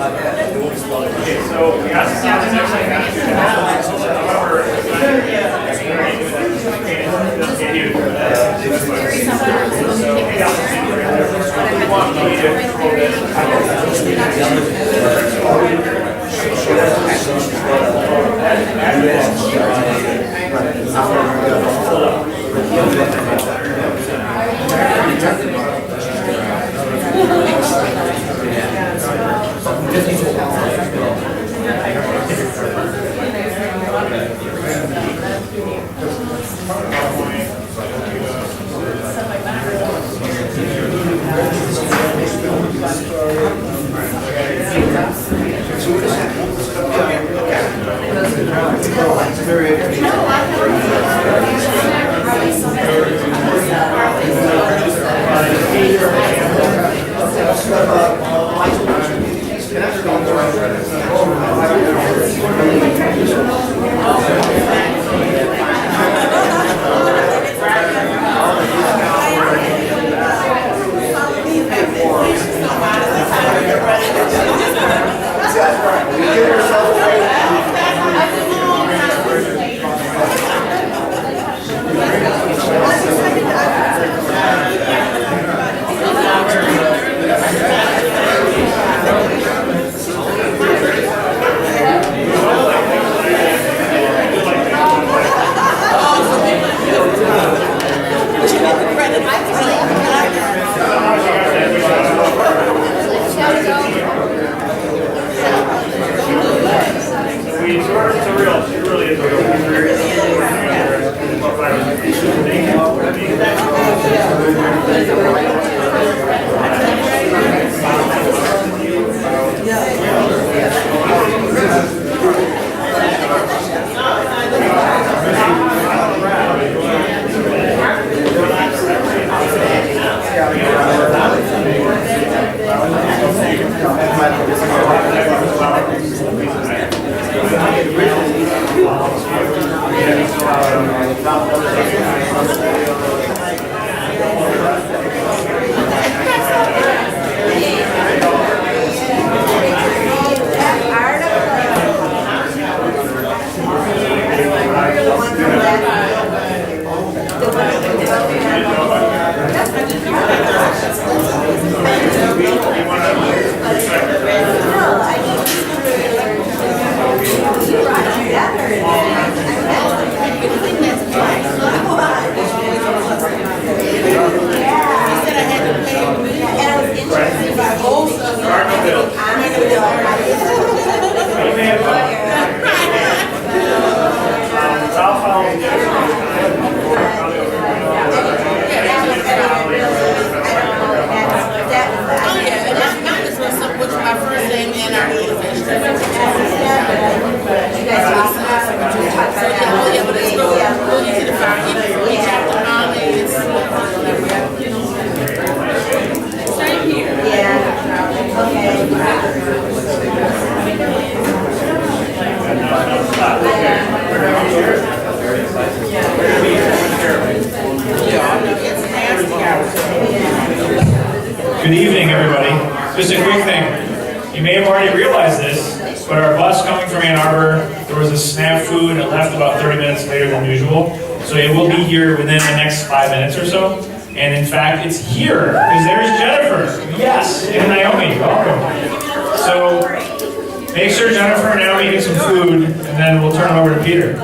so we got some sound next thing however, Good evening, everybody. Just a quick thing. You may have already realized this, but our bus coming from Ann Arbor, there was a snafu and it left about 30 minutes later than usual. So it will be here within the next 5 minutes or so. And in fact, it's here, because there's Jennifer. Yes, and Naomi, welcome. So make sure Jennifer and Naomi get some food, and then we'll turn it over to Peter.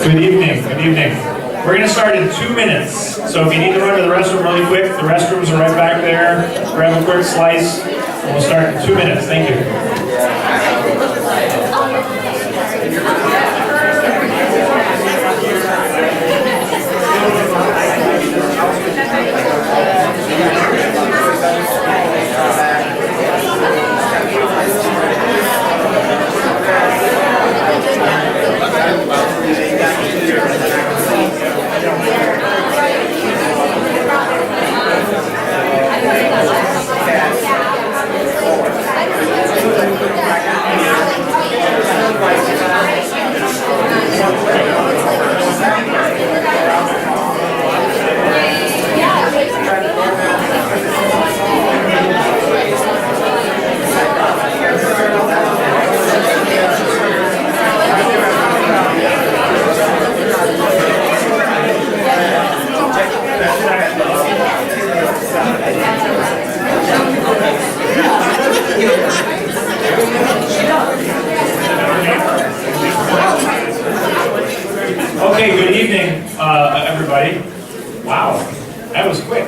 Good evening, good evening. We're going to start in 2 minutes. So if you need to run to the restroom really quick, the restrooms are right back there. Grab a quick slice, and we'll start in 2 minutes. Thank you. Okay, good evening, everybody. Wow, that was quick.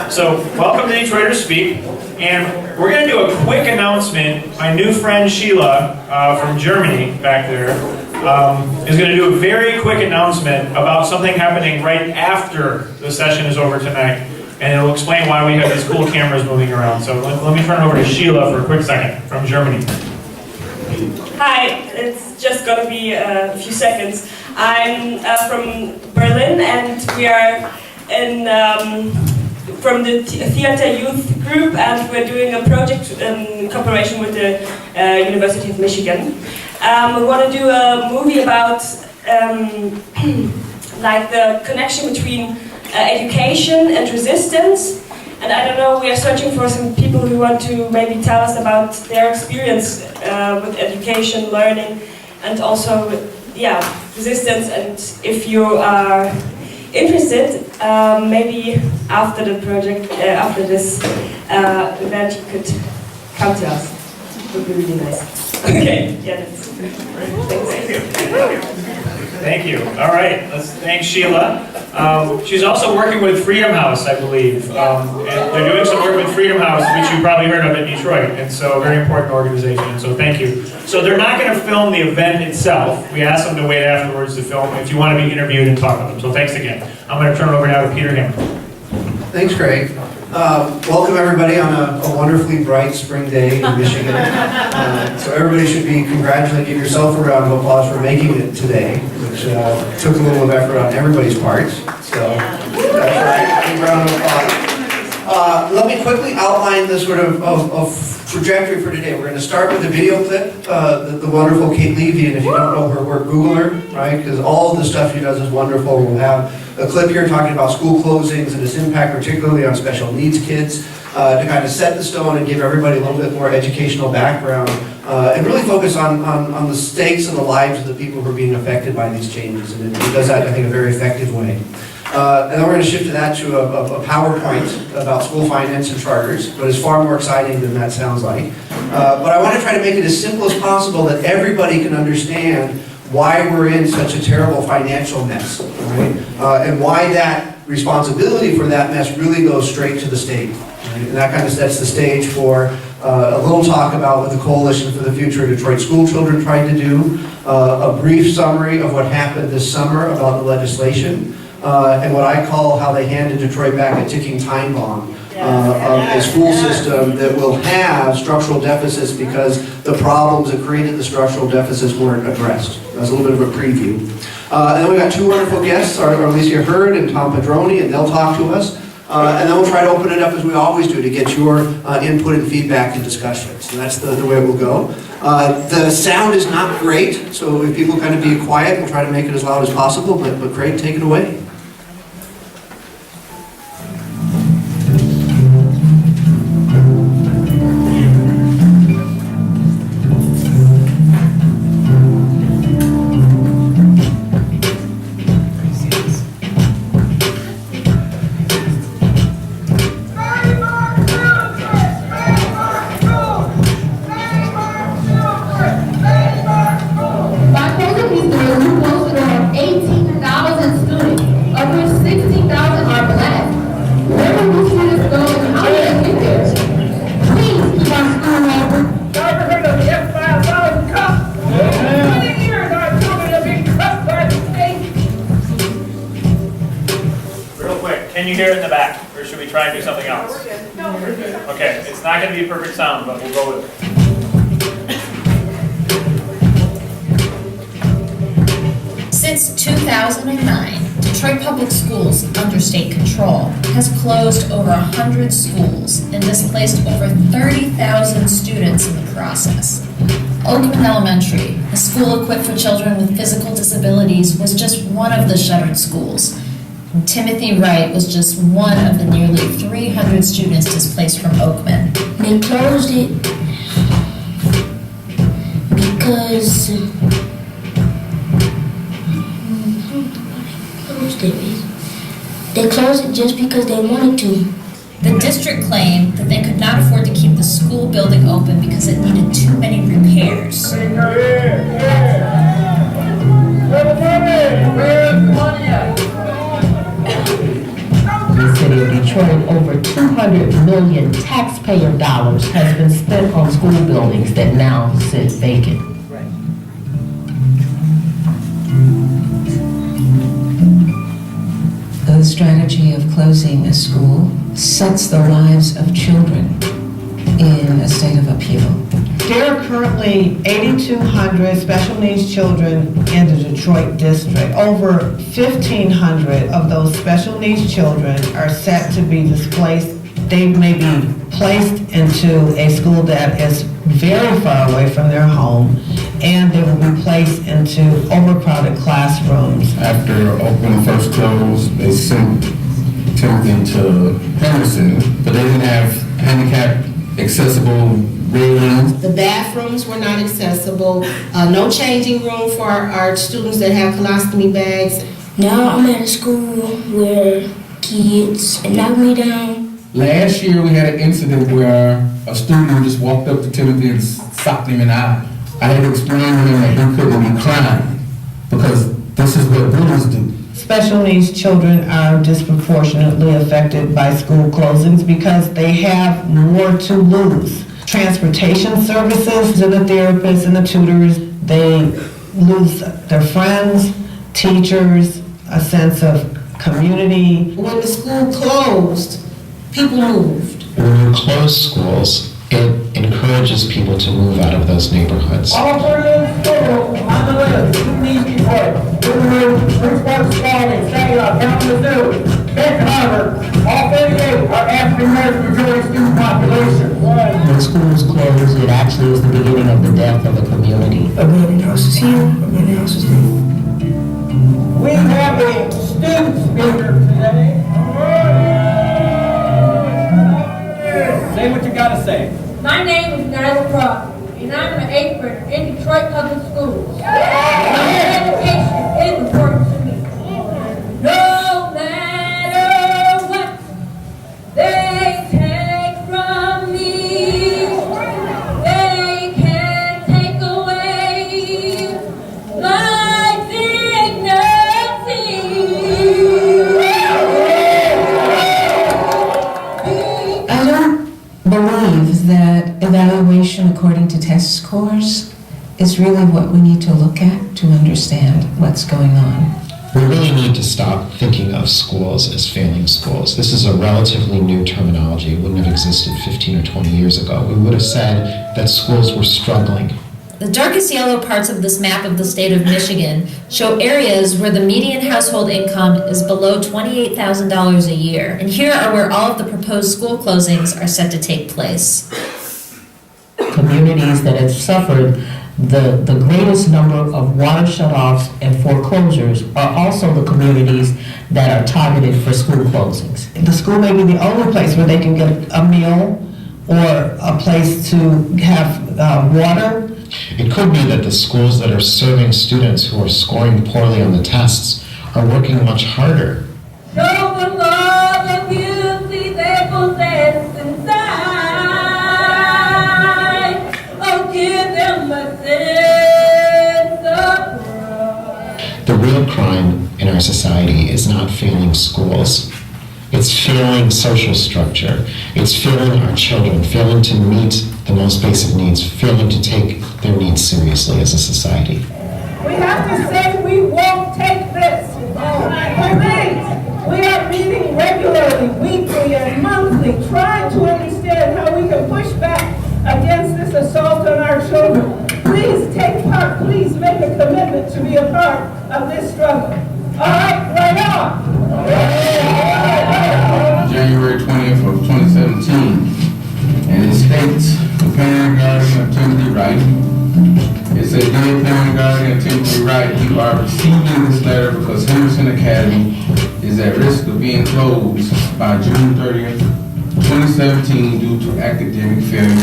So, welcome to Detroiters Speak, and we're going to do a quick announcement. My new friend Sheila from Germany back there is going to do a very quick announcement about something happening right after the session is over tonight, and it'll explain why we have these cool cameras moving around. So let me turn it over to Sheila for a quick second from Germany. Hi, it's just gonna be a few seconds. I'm from Berlin, and we are from the theater youth group, and we're doing a project in cooperation with the University of Michigan. We want to do a movie about like the connection between education and resistance. And I don't know, we are searching for some people who want to maybe tell us about their experience with education, learning, and also, yeah, resistance. And if you are interested, maybe after the project, after this event, you could come to us. It would be really nice. Okay, yeah, that's thanks. Thank you. All right, let's thank Sheila. She's also working with Freedom House, I believe. And they're doing some work with Freedom House, which you probably heard of in Detroit. And so, a very important organization. And so, thank you. So, they're not going to film the event itself. We asked them to wait afterwards to film if you want to be interviewed and talk with them. So, thanks again. I'm going to turn it over now to Peter Himmel. Thanks, Craig. Welcome everybody on a wonderfully bright spring day in Michigan. So everybody should be congratulating yourself a round of applause for making it today, which took a little effort on everybody's parts. So that's right, a round of applause. Let me quickly outline the sort of trajectory for today. We're going to start with a video clip, the wonderful Kate Levy, and if you don't know her work, Google her, right? Because all of the stuff she does is wonderful. We'll have a clip here talking about school closings and its impact particularly on special needs kids to kind of set the stone and give everybody a little bit more educational background and really focus on the stakes and the lives of the people who are being affected by these changes. And it does that, I think, in a very effective way. And then we're going to shift to that to a PowerPoint about school finance and charters, but it's far more exciting than that sounds like. But I want to try to make it as simple as possible that everybody can understand why we're in such a terrible financial mess, right? And why that responsibility for that mess really goes straight to the state. Right? And that kind of sets the stage for a little talk about what the Coalition for the Future of Detroit School Children tried to do, a brief summary of what happened this summer about the legislation, and what I call how they handed Detroit back a ticking time bomb. Of a school system that will have structural deficits because the problems that created the structural deficits weren't addressed. That's a little bit of a preview. And then we got two wonderful guests, Arlyssa Heard and Tom Padroni, and they'll talk to us. And then we'll try to open it up as we always do to get your input and feedback and discussion. So that's the way it will go. The sound is not great, so if people kind of be quiet, we'll try to make it as loud as possible, but Craig, take it away. Can you hear it in the back, or should we try and do something else? Okay, it's not going to be a perfect sound, but we'll go with it. Since 2009, Detroit Public Schools, under state control, has closed over 100 schools and displaced over 30,000 students in the process. Oakman Elementary, a school equipped for children with physical disabilities, was just one of the shuttered schools. Timothy Wright was just one of the nearly 300 students displaced from Oakman. They closed it because they closed it just because they wanted to. The district claimed that they could not afford to keep the school building open because it needed too many repairs. The city of Detroit, over $200 million taxpayer dollars has been spent on school buildings that now sit vacant. The strategy of closing a school sets the lives of children in a state of upheaval. There are currently 8,200 special needs children in the Detroit district. Over 1,500 of those special needs children are set to be displaced. They may be placed into a school that is very far away from their home, and they will be placed into overcrowded classrooms. After Oakland first closed, they sent Timothy to Henderson, but they didn't have handicap accessible railings. The bathrooms were not accessible, no changing room for our students that have colostomy bags. Now I'm at a school where kids knock me down. Last year we had an incident where a student just walked up to Timothy and socked him in the eye. I had to explain to him that he couldn't be crying because this is what bullies do. Special needs children are disproportionately affected by school closings because they have more to lose. Transportation services and the therapists and the tutors, they lose their friends, teachers, a sense of community. When the school closed, people moved. When you close schools, it encourages people to move out of those neighborhoods. All 48 schools on the list, you need Detroit, Woodward, Bridgeport, Spalding, Saginaw, Kalamazoo, Benton Harbor, all 38 are African-American majority student population. When schools close, it actually is the beginning of the death of a community. Abandoned houses here, abandoned houses there. We have a student speaker today. Say what you gotta say. My name is Nyla Crawford, and I'm an 8th grader in Detroit Public Schools. Education is important to me. No matter what they take from me, they can't take away my dignity. I don't believe that evaluation according to test scores is really what we need to look at to understand what's going on. We really need to stop thinking of schools as failing schools. This is a relatively new terminology. It wouldn't have existed 15 or 20 years ago. We would have said that schools were struggling. The darkest yellow parts of this map of the state of Michigan show areas where the median household income is below $28,000 a year. And here are where all of the proposed school closings are set to take place. Communities that have suffered the greatest number of water shutoffs and foreclosures are also the communities that are targeted for school closings. The school may be the only place where they can get a meal or a place to have water. It could be that the schools that are serving students who are scoring poorly on the tests are working much harder. Show them all the beauty they possess inside. Oh, give them a sense of pride. The real crime in our society is not failing schools. It's failing social structure. It's failing our children, failing to meet the most basic needs, failing to take their needs seriously as a society. We have to say we won't take this. Please, we are meeting regularly, weekly and monthly, trying to understand how we can push back against this assault on our children. Please take part, please make a commitment to be a part of this struggle. All right, right on. January 20th of 2017, and it states, the parent guardian of Timothy Wright. It says, dear parent guardian of Timothy Wright, you are receiving this letter because Henderson Academy is at risk of being closed by June 30th, 2017 due to academic failure.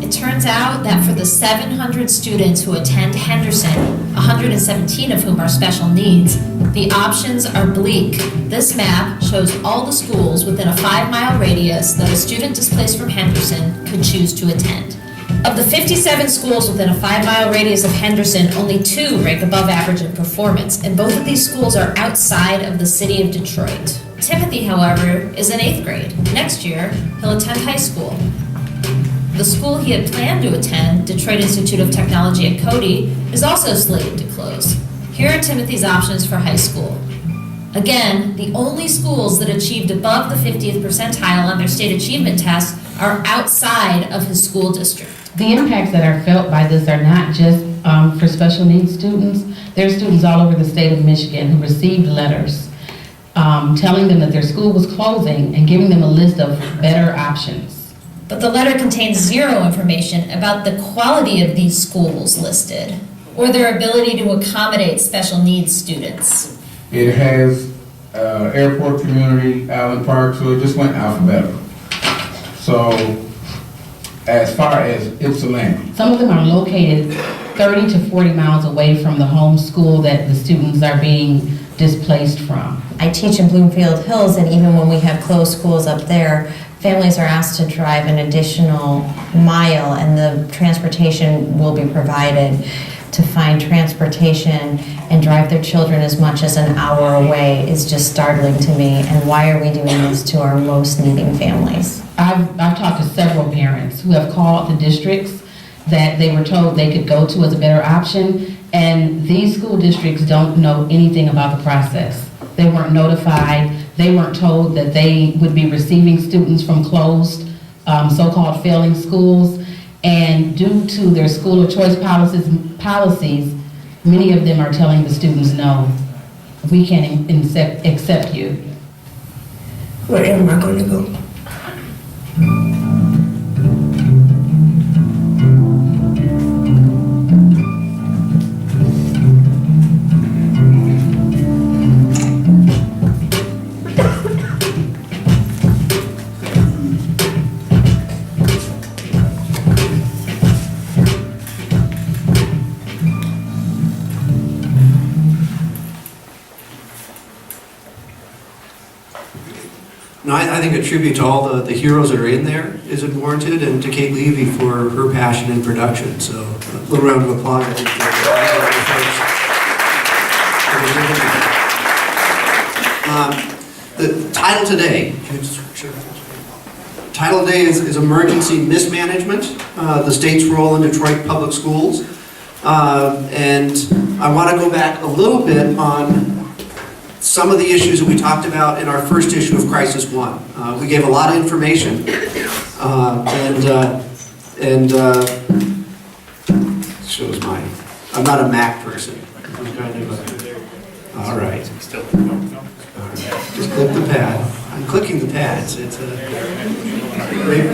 It turns out that for the 700 students who attend Henderson, 117 of whom are special needs, the options are bleak. This map shows all the schools within a 5-mile radius that a student displaced from Henderson could choose to attend. Of the 57 schools within a 5-mile radius of Henderson, only 2 rank above average in performance, and both of these schools are outside of the city of Detroit. Timothy, however, is in 8th grade. Next year, he'll attend high school. The school he had planned to attend, Detroit Institute of Technology at Cody, is also slated to close. Here are Timothy's options for high school. Again, the only schools that achieved above the 50th percentile on their state achievement test are outside of his school district. The impacts that are felt by this are not just for special needs students. There are students all over the state of Michigan who received letters telling them that their school was closing and giving them a list of better options. But the letter contains zero information about the quality of these schools listed or their ability to accommodate special needs students. It has airport community, Allen Park, so it just went alphabetical. So as far as Ypsilanti. Some of them are located 30 to 40 miles away from the home school that the students are being displaced from. I teach in Bloomfield Hills, and even when we have closed schools up there, families are asked to drive an additional mile and the transportation will be provided. to find transportation and drive their children as much as an hour away is just startling to me. And why are we doing this to our most needing families? I've talked to several parents who have called the districts that they were told they could go to as a better option, and these school districts don't know anything about the process. They weren't notified. They weren't told that they would be receiving students from closed, so-called failing schools. And due to their school of choice policies, many of them are telling the students, no, we can't accept you. Where am I going to go? No, I think a tribute to all the heroes that are in there is warranted, and to Kate Levy for her passion in production. So a little round of applause, I think, for the title today. Title today is Emergency Mismanagement, the state's role in Detroit public schools. And I want to go back a little bit on some of the issues that we talked about in our first issue of Crisis 1. We gave a lot of information, shows mine. I'm not a Mac person. I'm kind of all right. Just click the pad. I'm clicking the pads.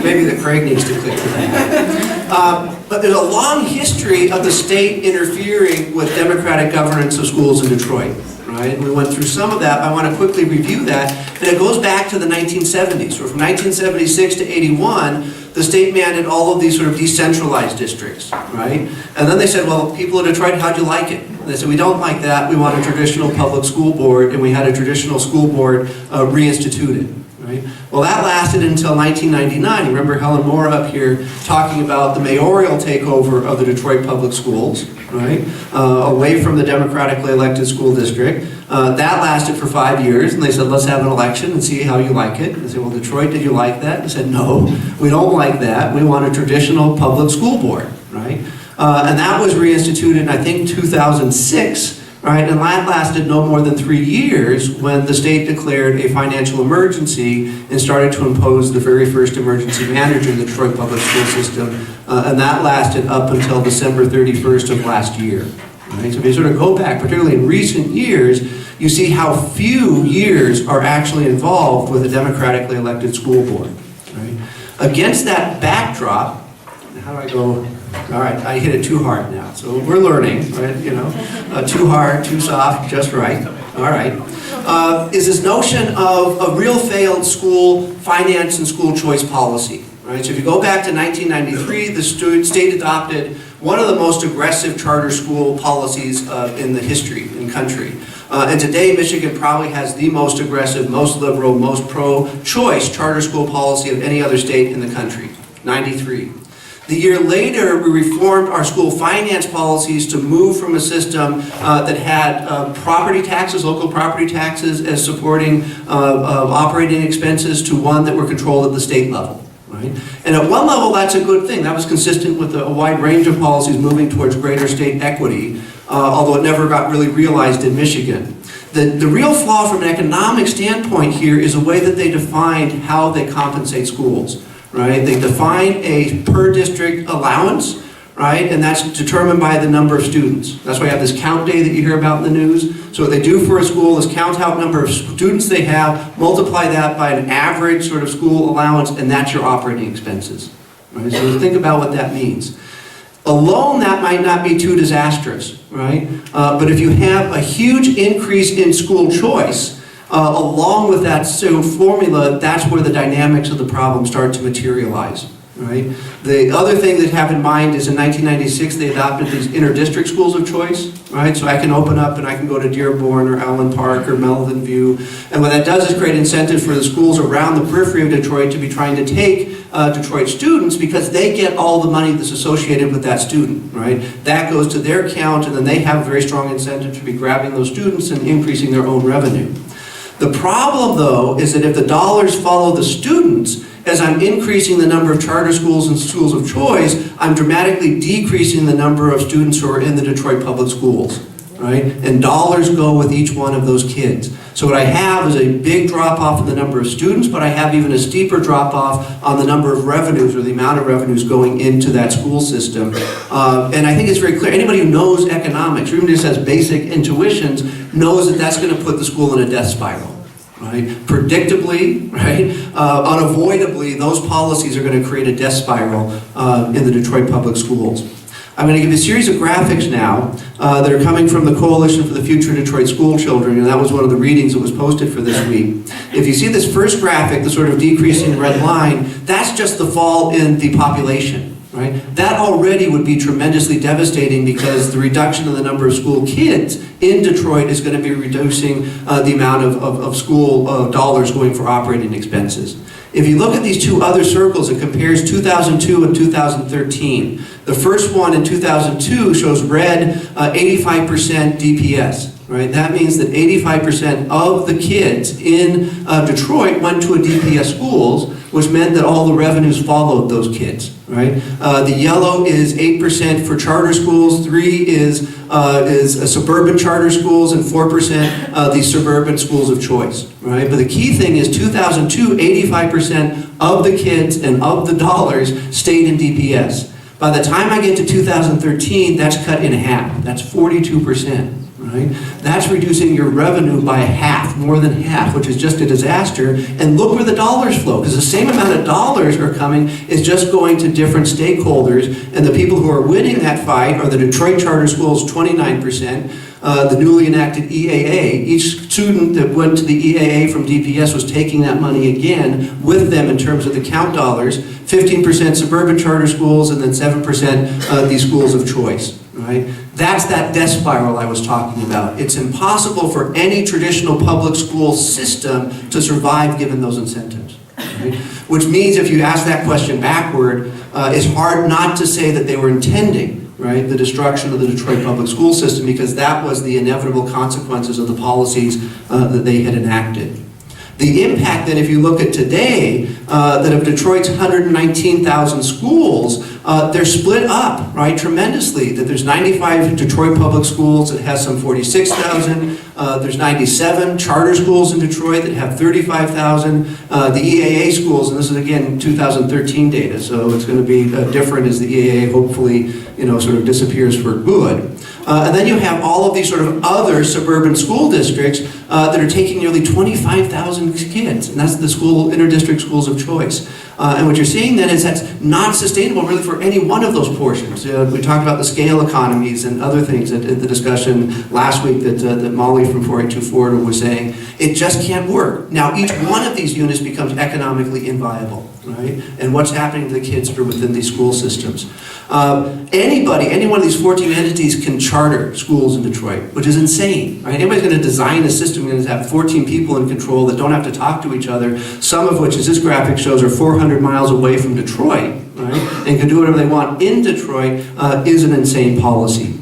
Maybe the Craig needs to click the pad. But there's a long history of the state interfering with democratic governance of schools in Detroit. Right? We went through some of that. I want to quickly review that. And it goes back to the 1970s. So from 1976 to 81, the state mandated all of these sort of decentralized districts, right? And then they said, well, people of Detroit, how'd you like it? And they said, we don't like that. We want a traditional public school board, and we had a traditional school board reinstituted. Right? Well, that lasted until 1999. You remember Helen Moore up here talking about the mayoral takeover of the Detroit public schools, right? Away from the democratically elected school district. That lasted for 5 years, and they said, let's have an election and see how you like it. And they said, well, Detroit, did you like that? They said, no, we don't like that. We want a traditional public school board, right? And that was reinstituted in, I think, 2006. Right, and that lasted no more than 3 years when the state declared a financial emergency and started to impose the very first emergency manager in the Detroit public school system, and that lasted up until December 31st of last year. Right? So if you sort of go back, particularly in recent years, you see how few years are actually involved with a democratically elected school board. Right? Against that backdrop, how do I go? All right, I hit it too hard now. So we're learning, right? You know, too hard, too soft, just right. All right. Is this notion of a real failed school finance and school choice policy, right? So if you go back to 1993, the state adopted one of the most aggressive charter school policies in the history, in country. And today, Michigan probably has the most aggressive, most liberal, most pro-choice charter school policy of any other state in the country, 93. The year later, we reformed our school finance policies to move from a system that had property taxes, local property taxes, as supporting operating expenses to one that were controlled at the state level. Right? And at one level, that's a good thing. That was consistent with a wide range of policies moving towards greater state equity, although it never got really realized in Michigan. The real flaw from an economic standpoint here is the way that they defined how they compensate schools. Right? They define a per district allowance, right? And that's determined by the number of students. That's why you have this count day that you hear about in the news. So what they do for a school is count out number of students they have, multiply that by an average sort of school allowance, and that's your operating expenses. Right? So think about what that means. Alone, that might not be too disastrous, right? But if you have a huge increase in school choice, along with that formula, that's where the dynamics of the problem start to materialize. right? The other thing that have in mind is in 1996 they adopted these inter-district schools of choice, right? So I can open up and I can go to Dearborn or Allen Park or Melvin View, and what that does is create incentives for the schools around the periphery of Detroit to be trying to take Detroit students because they get all the money that's associated with that student, right? That goes to their account, and then they have a very strong incentive to be grabbing those students and increasing their own revenue. The problem, though, is that if the dollars follow the students, as I'm increasing the number of charter schools and schools of choice, I'm dramatically decreasing the number of students who are in the Detroit public schools, right? And dollars go with each one of those kids. So what I have is a big drop-off in the number of students, but I have even a steeper drop-off on the number of revenues, or the amount of revenues going into that school system. And I think it's very clear, anybody who knows economics, or even just has basic intuitions, knows that that's going to put the school in a death spiral. Right? Predictably, right? Unavoidably, those policies are going to create a death spiral in the Detroit public schools. I'm going to give you a series of graphics now that are coming from the Coalition for the Future of Detroit School Children, and that was one of the readings that was posted for this week. If you see this first graphic, the sort of decreasing red line, that's just the fall in the population. Right? That already would be tremendously devastating because the reduction in the number of school kids in Detroit is going to be reducing the amount of school dollars going for operating expenses. If you look at these two other circles, it compares 2002 and 2013. The first one in 2002 shows red 85% DPS. Right? That means that 85% of the kids in Detroit went to a DPS schools, which meant that all the revenues followed those kids. Right? The yellow is 8% for charter schools, 3 is suburban charter schools, and 4% the suburban schools of choice. Right? But the key thing is 2002, 85% of the kids and of the dollars stayed in DPS. By the time I get to 2013, that's cut in half. That's 42%. Right? That's reducing your revenue by half, more than half, which is just a disaster. And look where the dollars flow, because the same amount of dollars are coming is just going to different stakeholders, and the people who are winning that fight are the Detroit charter schools, 29%, the newly enacted EAA. Each student that went to the EAA from DPS was taking that money again with them in terms of the count dollars, 15% suburban charter schools, and then 7% these schools of choice. Right? That's that death spiral I was talking about. It's impossible for any traditional public school system to survive given those incentives. Right? Which means if you ask that question backward, it's hard not to say that they were intending, right, the destruction of the Detroit public school system, because that was the inevitable consequences of the policies that they had enacted. The impact then, if you look at today, that of Detroit's 119,000 schools, they're split up, right, tremendously. That there's 95 Detroit public schools that has some 46,000. There's 97 charter schools in Detroit that have 35,000. The EAA schools, and this is again 2013 data, so it's going to be different as the EAA hopefully, sort of disappears for good. And then you have all of these sort of other suburban school districts that are taking nearly 25,000 kids, and that's the inter-district schools of choice. And what you're seeing then is that's not sustainable really for any one of those portions. We talked about the scale economies and other things at the discussion last week that Molly from 4824 was saying. It just can't work. Now each one of these units becomes economically inviable. Right? And what's happening to the kids that are within these school systems. Any one of these 14 entities can charter schools in Detroit, which is insane. Right? Anybody's going to design a system that's going to have 14 people in control that don't have to talk to each other, some of which, as this graphic shows, are 400 miles away from Detroit, right? And can do whatever they want in Detroit, is an insane policy.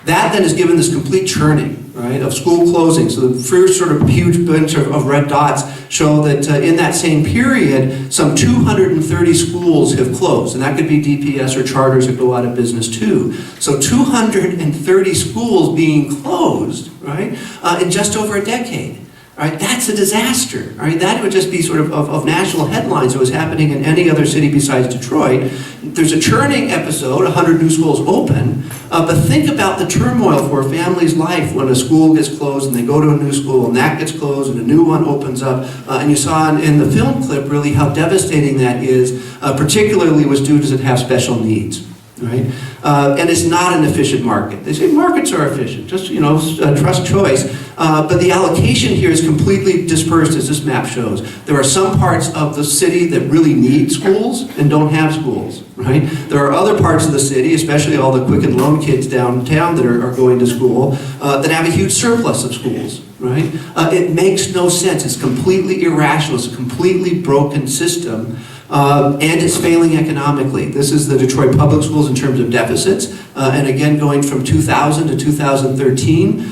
That then is given this complete churning, right, of school closings. So the first sort of huge bunch of red dots show that in that same period, some 230 schools have closed. And that could be DPS or charters that go out of business too. So 230 schools being closed, right, in just over a decade. Right, that's a disaster. Right, that would just be sort of national headlines. It was happening in any other city besides Detroit. There's a churning episode, 100 new schools open, but think about the turmoil for a family's life when a school gets closed and they go to a new school and that gets closed and a new one opens up. And you saw in the film clip really how devastating that is, particularly with students that have special needs. right? And it's not an efficient market. They say markets are efficient, just, trust choice. But the allocation here is completely dispersed, as this map shows. There are some parts of the city that really need schools and don't have schools, right? There are other parts of the city, especially all the Quicken Loan kids downtown that are going to school, that have a huge surplus of schools, right? It makes no sense. It's completely irrational. It's a completely broken system. And it's failing economically. This is the Detroit Public Schools in terms of deficits, and again going from 2000 to 2013.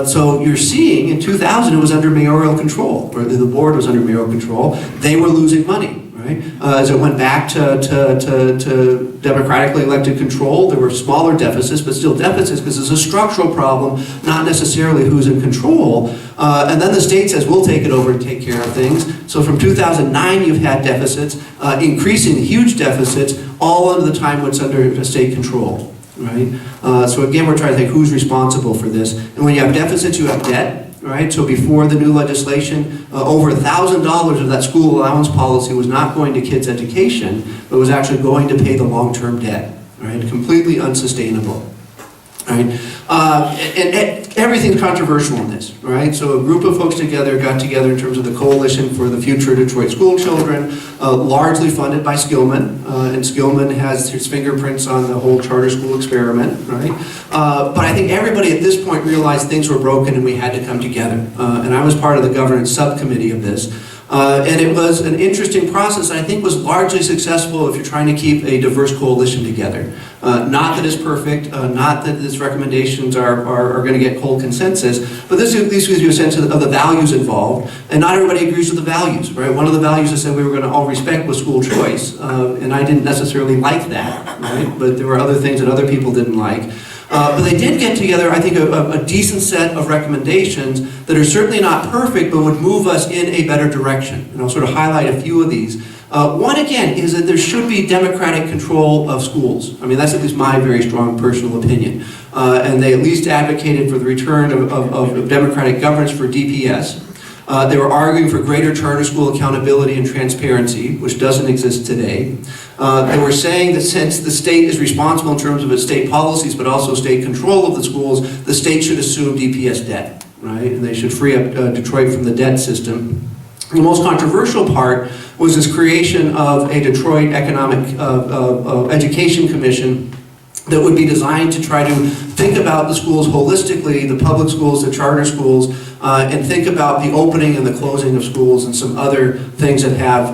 So you're seeing in 2000 it was under mayoral control, or the board was under mayoral control. They were losing money, right? As it went back to democratically elected control, there were smaller deficits, but still deficits because it's a structural problem, not necessarily who's in control. And then the state says, we'll take it over and take care of things. So from 2009, you've had deficits, increasing huge deficits, all under the time when it's under state control, right? So again, we're trying to think who's responsible for this. And when you have deficits, you have debt. Right, so before the new legislation, over $1,000 of that school allowance policy was not going to kids' education, but was actually going to pay the long-term debt. Right, completely unsustainable. Right, and everything's controversial in this. Right, so a group of folks got together in terms of the Coalition for the Future Detroit School Children, largely funded by Skillman, and Skillman has his fingerprints on the whole charter school experiment. Right, but I think everybody at this point realized things were broken and we had to come together. And I was part of the governance subcommittee of this. And it was an interesting process, and I think was largely successful if you're trying to keep a diverse coalition together. Not that it's perfect, not that its recommendations are going to get cold consensus, but this at least gives you a sense of the values involved, and not everybody agrees with the values, right? One of the values that said we were going to all respect was school choice, and I didn't necessarily like that, right? But there were other things that other people didn't like. But they did get together, I think, a decent set of recommendations that are certainly not perfect, but would move us in a better direction. And I'll sort of highlight a few of these. One, again, is that there should be democratic control of schools. I mean, that's at least my very strong personal opinion. And they at least advocated for the return of democratic governance for DPS. They were arguing for greater charter school accountability and transparency, which doesn't exist today. They were saying that since the state is responsible in terms of its state policies, but also state control of the schools, the state should assume DPS debt, right? And they should free up Detroit from the debt system. The most controversial part was this creation of a Detroit Economic Education Commission that would be designed to try to think about the schools holistically, the public schools, the charter schools, and think about the opening and the closing of schools and some other things that have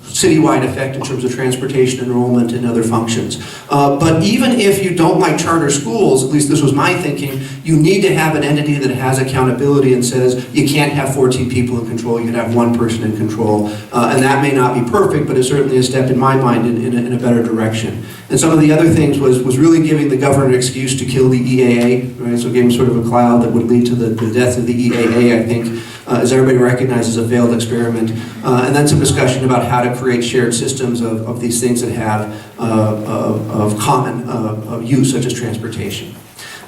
citywide effect in terms of transportation, enrollment, and other functions. But even if you don't like charter schools, at least this was my thinking, you need to have an entity that has accountability and says you can't have 14 people in control, you can have one person in control. And that may not be perfect, but it's certainly a step in my mind in a better direction. And some of the other things was really giving the governor an excuse to kill the EAA, right? So gave him sort of a cloud that would lead to the death of the EAA, I think, as everybody recognizes a failed experiment. And then some discussion about how to create shared systems of these things that have of common use, such as transportation.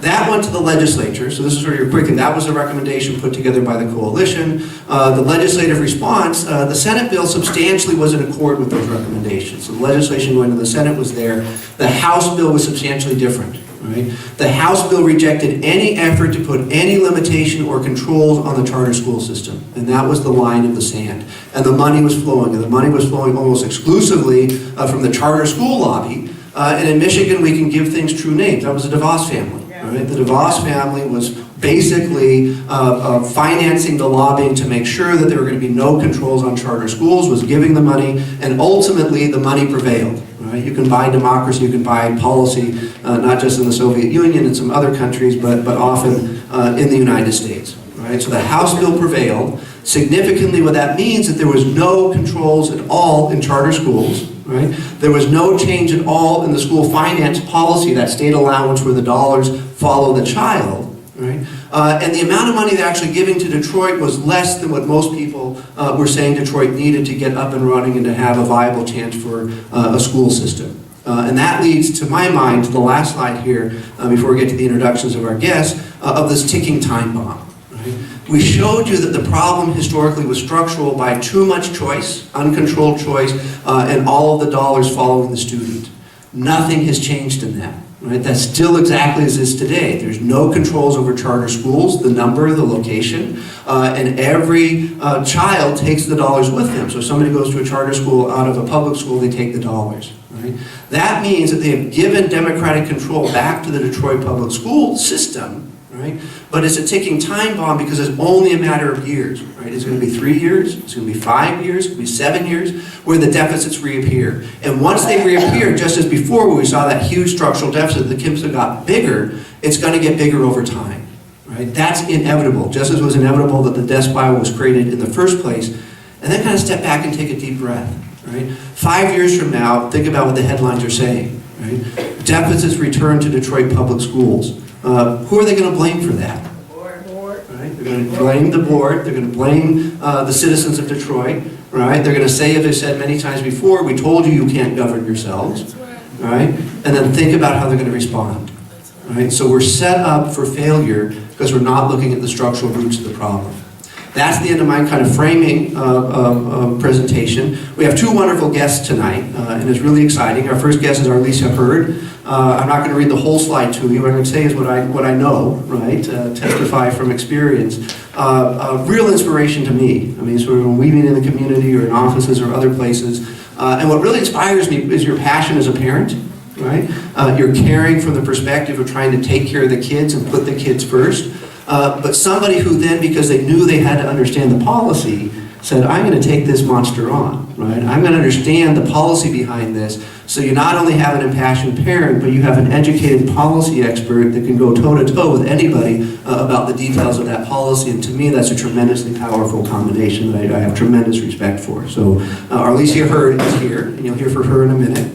That went to the legislature, so this is sort of your quick thing. That was a recommendation put together by the coalition. The legislative response, the Senate bill substantially was in accord with those recommendations. So the legislation going to the Senate was there. The House bill was substantially different. Right? The House bill rejected any effort to put any limitation or controls on the charter school system, and that was the line in the sand. And the money was flowing, and the money was flowing almost exclusively from the charter school lobby. And in Michigan, we can give things true names. That was the DeVos family. Right? The DeVos family was basically financing the lobbying to make sure that there were going to be no controls on charter schools, was giving the money, and ultimately the money prevailed. Right? You can buy democracy, you can buy policy, not just in the Soviet Union and some other countries, but often in the United States. Right? So the House bill prevailed. Significantly, what that means is that there was no controls at all in charter schools. Right? There was no change at all in the school finance policy, that state allowance where the dollars follow the child. Right? And the amount of money they're actually giving to Detroit was less than what most people were saying Detroit needed to get up and running and to have a viable chance for a school system. And that leads, to my mind, to the last slide here, before we get to the introductions of our guests, of this ticking time bomb. Right? We showed you that the problem historically was structural by too much choice, uncontrolled choice, and all of the dollars following the student. Nothing has changed in that. Right? That's still exactly as is today. There's no controls over charter schools, the number, the location, and every child takes the dollars with them. So if somebody goes to a charter school out of a public school, they take the dollars. Right? That means that they have given democratic control back to the Detroit public school system, right? But it's a ticking time bomb because it's only a matter of years. Right? It's going to be 3 years, it's going to be 5 years, it's going to be 7 years, where the deficits reappear. And once they reappear, just as before where we saw that huge structural deficit, the kids that got bigger, it's going to get bigger over time. Right? That's inevitable, just as it was inevitable that the death spiral was created in the first place. And then kind of step back and take a deep breath. Right? 5 years from now, think about what the headlines are saying. Right? Deficits return to Detroit public schools. Who are they going to blame for that? Right? They're going to blame the board. They're going to blame the citizens of Detroit. Right? They're going to say, as I've said many times before, we told you you can't govern yourselves. Right? And then think about how they're going to respond. Right? So we're set up for failure because we're not looking at the structural roots of the problem. That's the end of my kind of framing presentation. We have two wonderful guests tonight, and it's really exciting. Our first guest is Arlyssa Heard. I'm not going to read the whole slide to you. What I'm going to say is what I know, right? Testify from experience. Real inspiration to me. I mean, sort of when weaving in the community or in offices or other places. And what really inspires me is your passion as a parent, right? You're caring from the perspective of trying to take care of the kids and put the kids first. But somebody who then, because they knew they had to understand the policy, said, I'm going to take this monster on, right? I'm going to understand the policy behind this. So you not only have an impassioned parent, but you have an educated policy expert that can go toe-to-toe with anybody about the details of that policy. And to me, that's a tremendously powerful combination that I have tremendous respect for. So Arlyssa Heard is here, and you'll hear from her in a minute.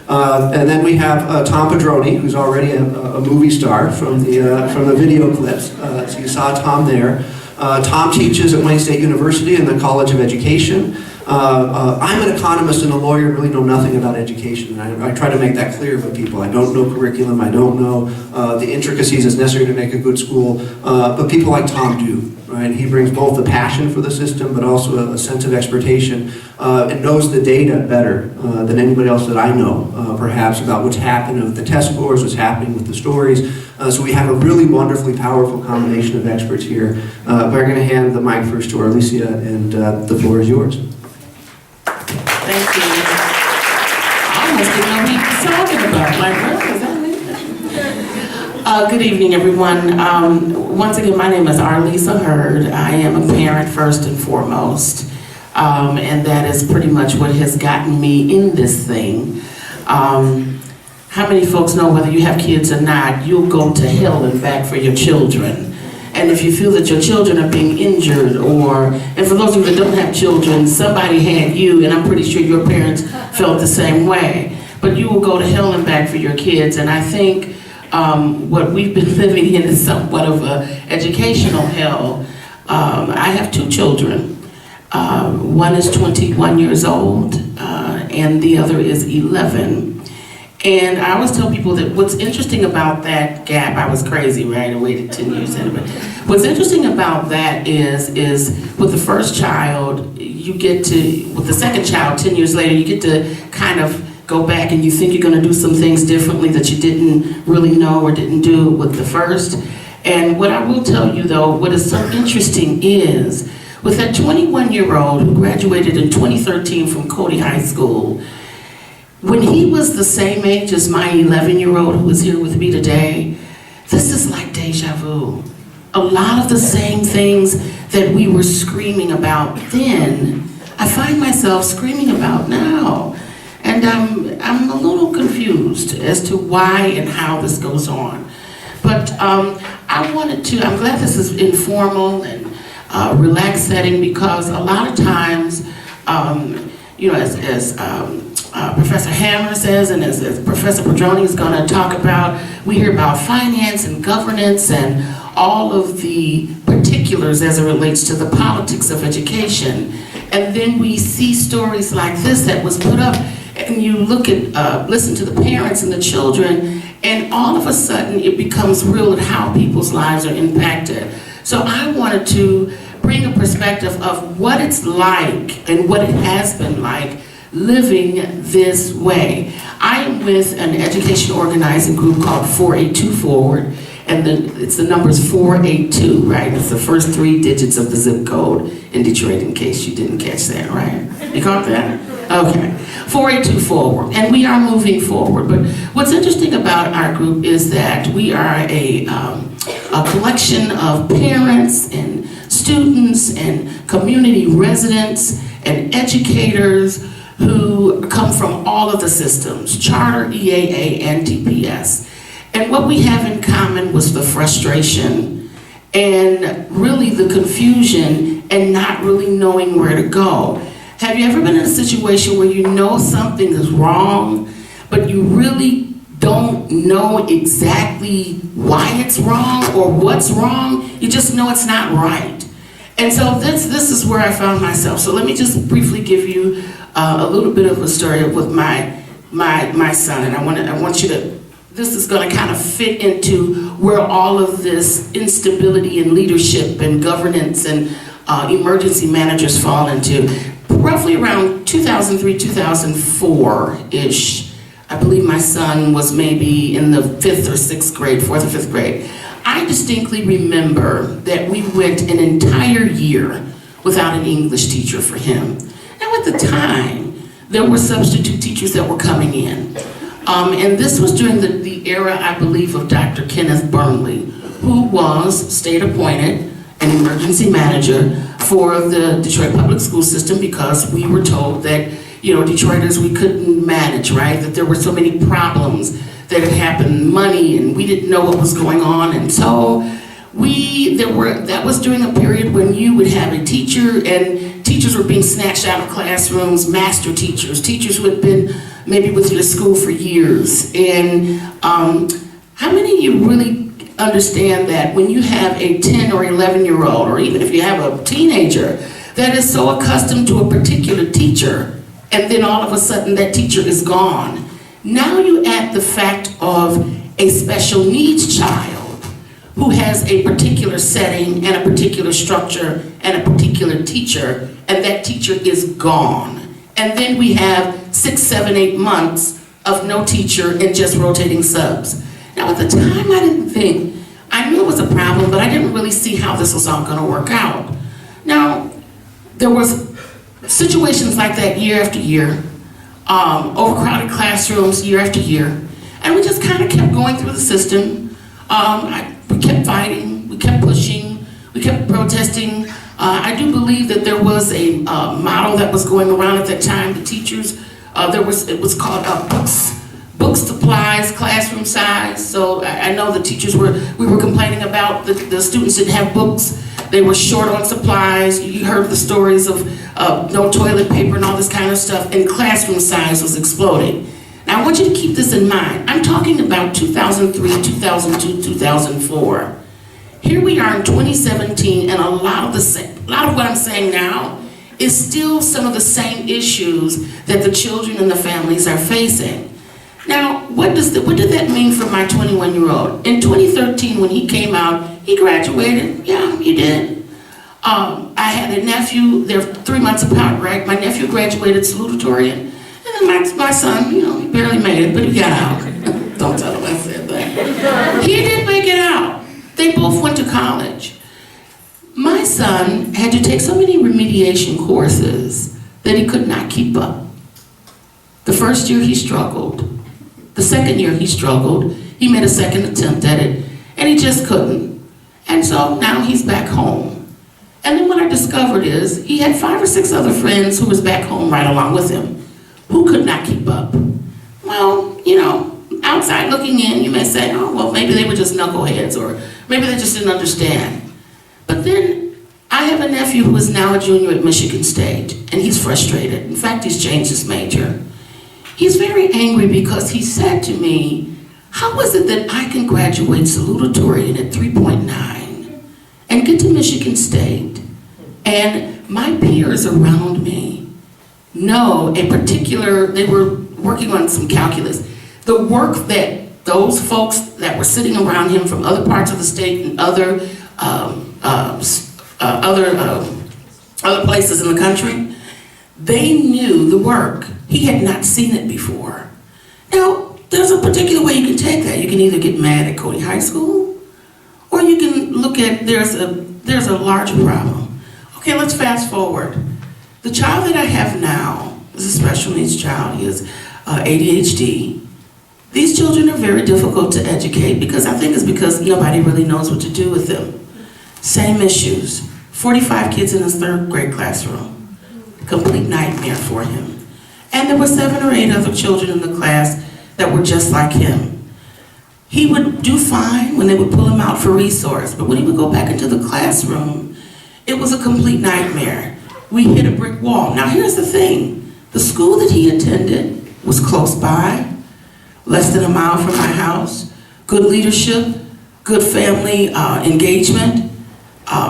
And then we have Tom Padroni, who's already a movie star from the video clips. So you saw Tom there. Tom teaches at Wayne State University in the College of Education. I'm an economist and a lawyer and really know nothing about education. I try to make that clear with people. I don't know curriculum. I don't know the intricacies that's necessary to make a good school. But people like Tom do. Right? He brings both the passion for the system, but also a sense of expertise, and knows the data better than anybody else that I know, perhaps, about what's happening with the test scores, what's happening with the stories. So we have a really wonderfully powerful combination of experts here. We're going to hand the mic first to Arlyssa, and the floor is yours. Thank you. I almost didn't know what he was talking about. Like, what is that? Good evening, everyone. Once again, my name is Arlyssa Heard. I am a parent first and foremost, and that is pretty much what has gotten me in this thing. How many folks know whether you have kids or not, you'll go to hell and back for your children. And if you feel that your children are being injured, and for those of you that don't have children, somebody had you, and I'm pretty sure your parents felt the same way, but you will go to hell and back for your kids. And I think what we've been living in is somewhat of an educational hell. I have two children. One is 21 years old, and the other is 11. And I always tell people that what's interesting about that gap, I was crazy, right? I waited 10 years anyway. What's interesting about that is with the first child, you get to, with the second child, 10 years later, you get to kind of go back and you think you're going to do some things differently that you didn't really know or didn't do with the first. And what I will tell you though, what is so interesting is with that 21-year-old who graduated in 2013 from Cody High School, when he was the same age as my 11-year-old who is here with me today, this is like deja vu. A lot of the same things that we were screaming about then, I find myself screaming about now. And I'm a little confused as to why and how this goes on. But I'm glad this is informal and relaxed setting, because a lot of times, as Professor Hammer says, and as Professor Padroni is going to talk about, we hear about finance and governance and all of the particulars as it relates to the politics of education. And then we see stories like this that was put up, and you look at, listen to the parents and the children, and all of a sudden it becomes real at how people's lives are impacted. So I wanted to bring a perspective of what it's like and what it has been like living this way. I am with an education organizing group called 482 Forward, and it's the numbers 482, right? It's the first 3 digits of the zip code in Detroit, in case you didn't catch that, right? You caught that? Okay. 482 Forward, and we are moving forward. But what's interesting about our group is that we are a collection of parents and students and community residents and educators who come from all of the systems, charter, EAA, and DPS. And what we have in common was the frustration and really the confusion and not really knowing where to go. Have you ever been in a situation where you know something is wrong, but you really don't know exactly why it's wrong or what's wrong? You just know it's not right. And so this is where I found myself. So let me just briefly give you a little bit of a story with my son, and I want you to, this is going to kind of fit into where all of this instability in leadership and governance and emergency managers fall into. Roughly around 2003, 2004-ish, I believe my son was maybe in the 5th or 6th grade, 4th or 5th grade. I distinctly remember that we went an entire year without an English teacher for him. Now at the time, there were substitute teachers that were coming in. And this was during the era, I believe, of Dr. Kenneth Burnley, who was state appointed an emergency manager for the Detroit public school system, because we were told that, you know, Detroiters, we couldn't manage, right? That there were so many problems that had happened, money, and we didn't know what was going on. And so that was during a period when you would have a teacher, and teachers were being snatched out of classrooms, master teachers, teachers who had been maybe with your school for years. And how many of you really understand that when you have a 10 or 11-year-old, or even if you have a teenager that is so accustomed to a particular teacher, and then all of a sudden that teacher is gone, now you add the fact of a special needs child who has a particular setting and a particular structure and a particular teacher, and that teacher is gone. And then we have 6, 7, 8 months of no teacher and just rotating subs. Now at the time I didn't think, I knew it was a problem, but I didn't really see how this was all gonna work out. Now, there was situations like that year after year, overcrowded classrooms year after year, and we just kind of kept going through the system. We kept fighting, we kept pushing, we kept protesting. I do believe that there was a model that was going around at that time, the teachers, it was called book supplies, classroom size. So I know the teachers we were complaining about the students didn't have books, they were short on supplies. You heard the stories of no toilet paper and all this kind of stuff, and classroom size was exploding. Now I want you to keep this in mind. I'm talking about 2003, 2002, 2004. Here we are in 2017, and a lot of what I'm saying now is still some of the same issues that the children and the families are facing. Now, what did that mean for my 21-year-old? In 2013, when he came out, he graduated. Yeah, he did. I had a nephew, they're 3 months apart, right? My nephew graduated salutatorian, and then my son, you know, he barely made it, but he got out. Don't tell him I said that. He did make it out. They both went to college. My son had to take so many remediation courses that he could not keep up. The first year he struggled. The second year he struggled. He made a second attempt at it, and he just couldn't. And so now he's back home. And then what I discovered is he had 5 or 6 other friends who was back home right along with him who could not keep up. Well, you know, outside looking in, you may say, oh, well, maybe they were just knuckleheads, or maybe they just didn't understand. But then I have a nephew who is now a junior at Michigan State, and he's frustrated. In fact, he's changed his major. He's very angry because he said to me, how is it that I can graduate salutatorian at 3.9 and get to Michigan State, and my peers around me know a particular, they were working on some calculus, the work that those folks that were sitting around him from other parts of the state and other places in the country, They knew the work. He had not seen it before. Now, there's a particular way you can take that. You can either get mad at Cody High School, or you can look at there's a larger problem. Okay, let's fast forward. The child that I have now is a special needs child. He has ADHD. These children are very difficult to educate because I think it's because nobody really knows what to do with them. Same issues. 45 kids in his 3rd grade classroom. Complete nightmare for him. And there were 7 or 8 other children in the class that were just like him. He would do fine when they would pull him out for resource, but when he would go back into the classroom, it was a complete nightmare. We hit a brick wall. Now here's the thing. The school that he attended was close by, less than a mile from my house. Good leadership, good family engagement,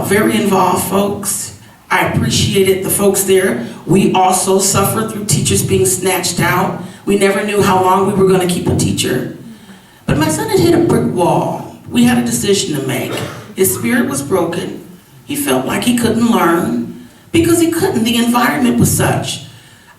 very involved folks. I appreciated the folks there. We also suffered through teachers being snatched out. We never knew how long we were going to keep a teacher. But my son had hit a brick wall. We had a decision to make. His spirit was broken. He felt like he couldn't learn because he couldn't. The environment was such.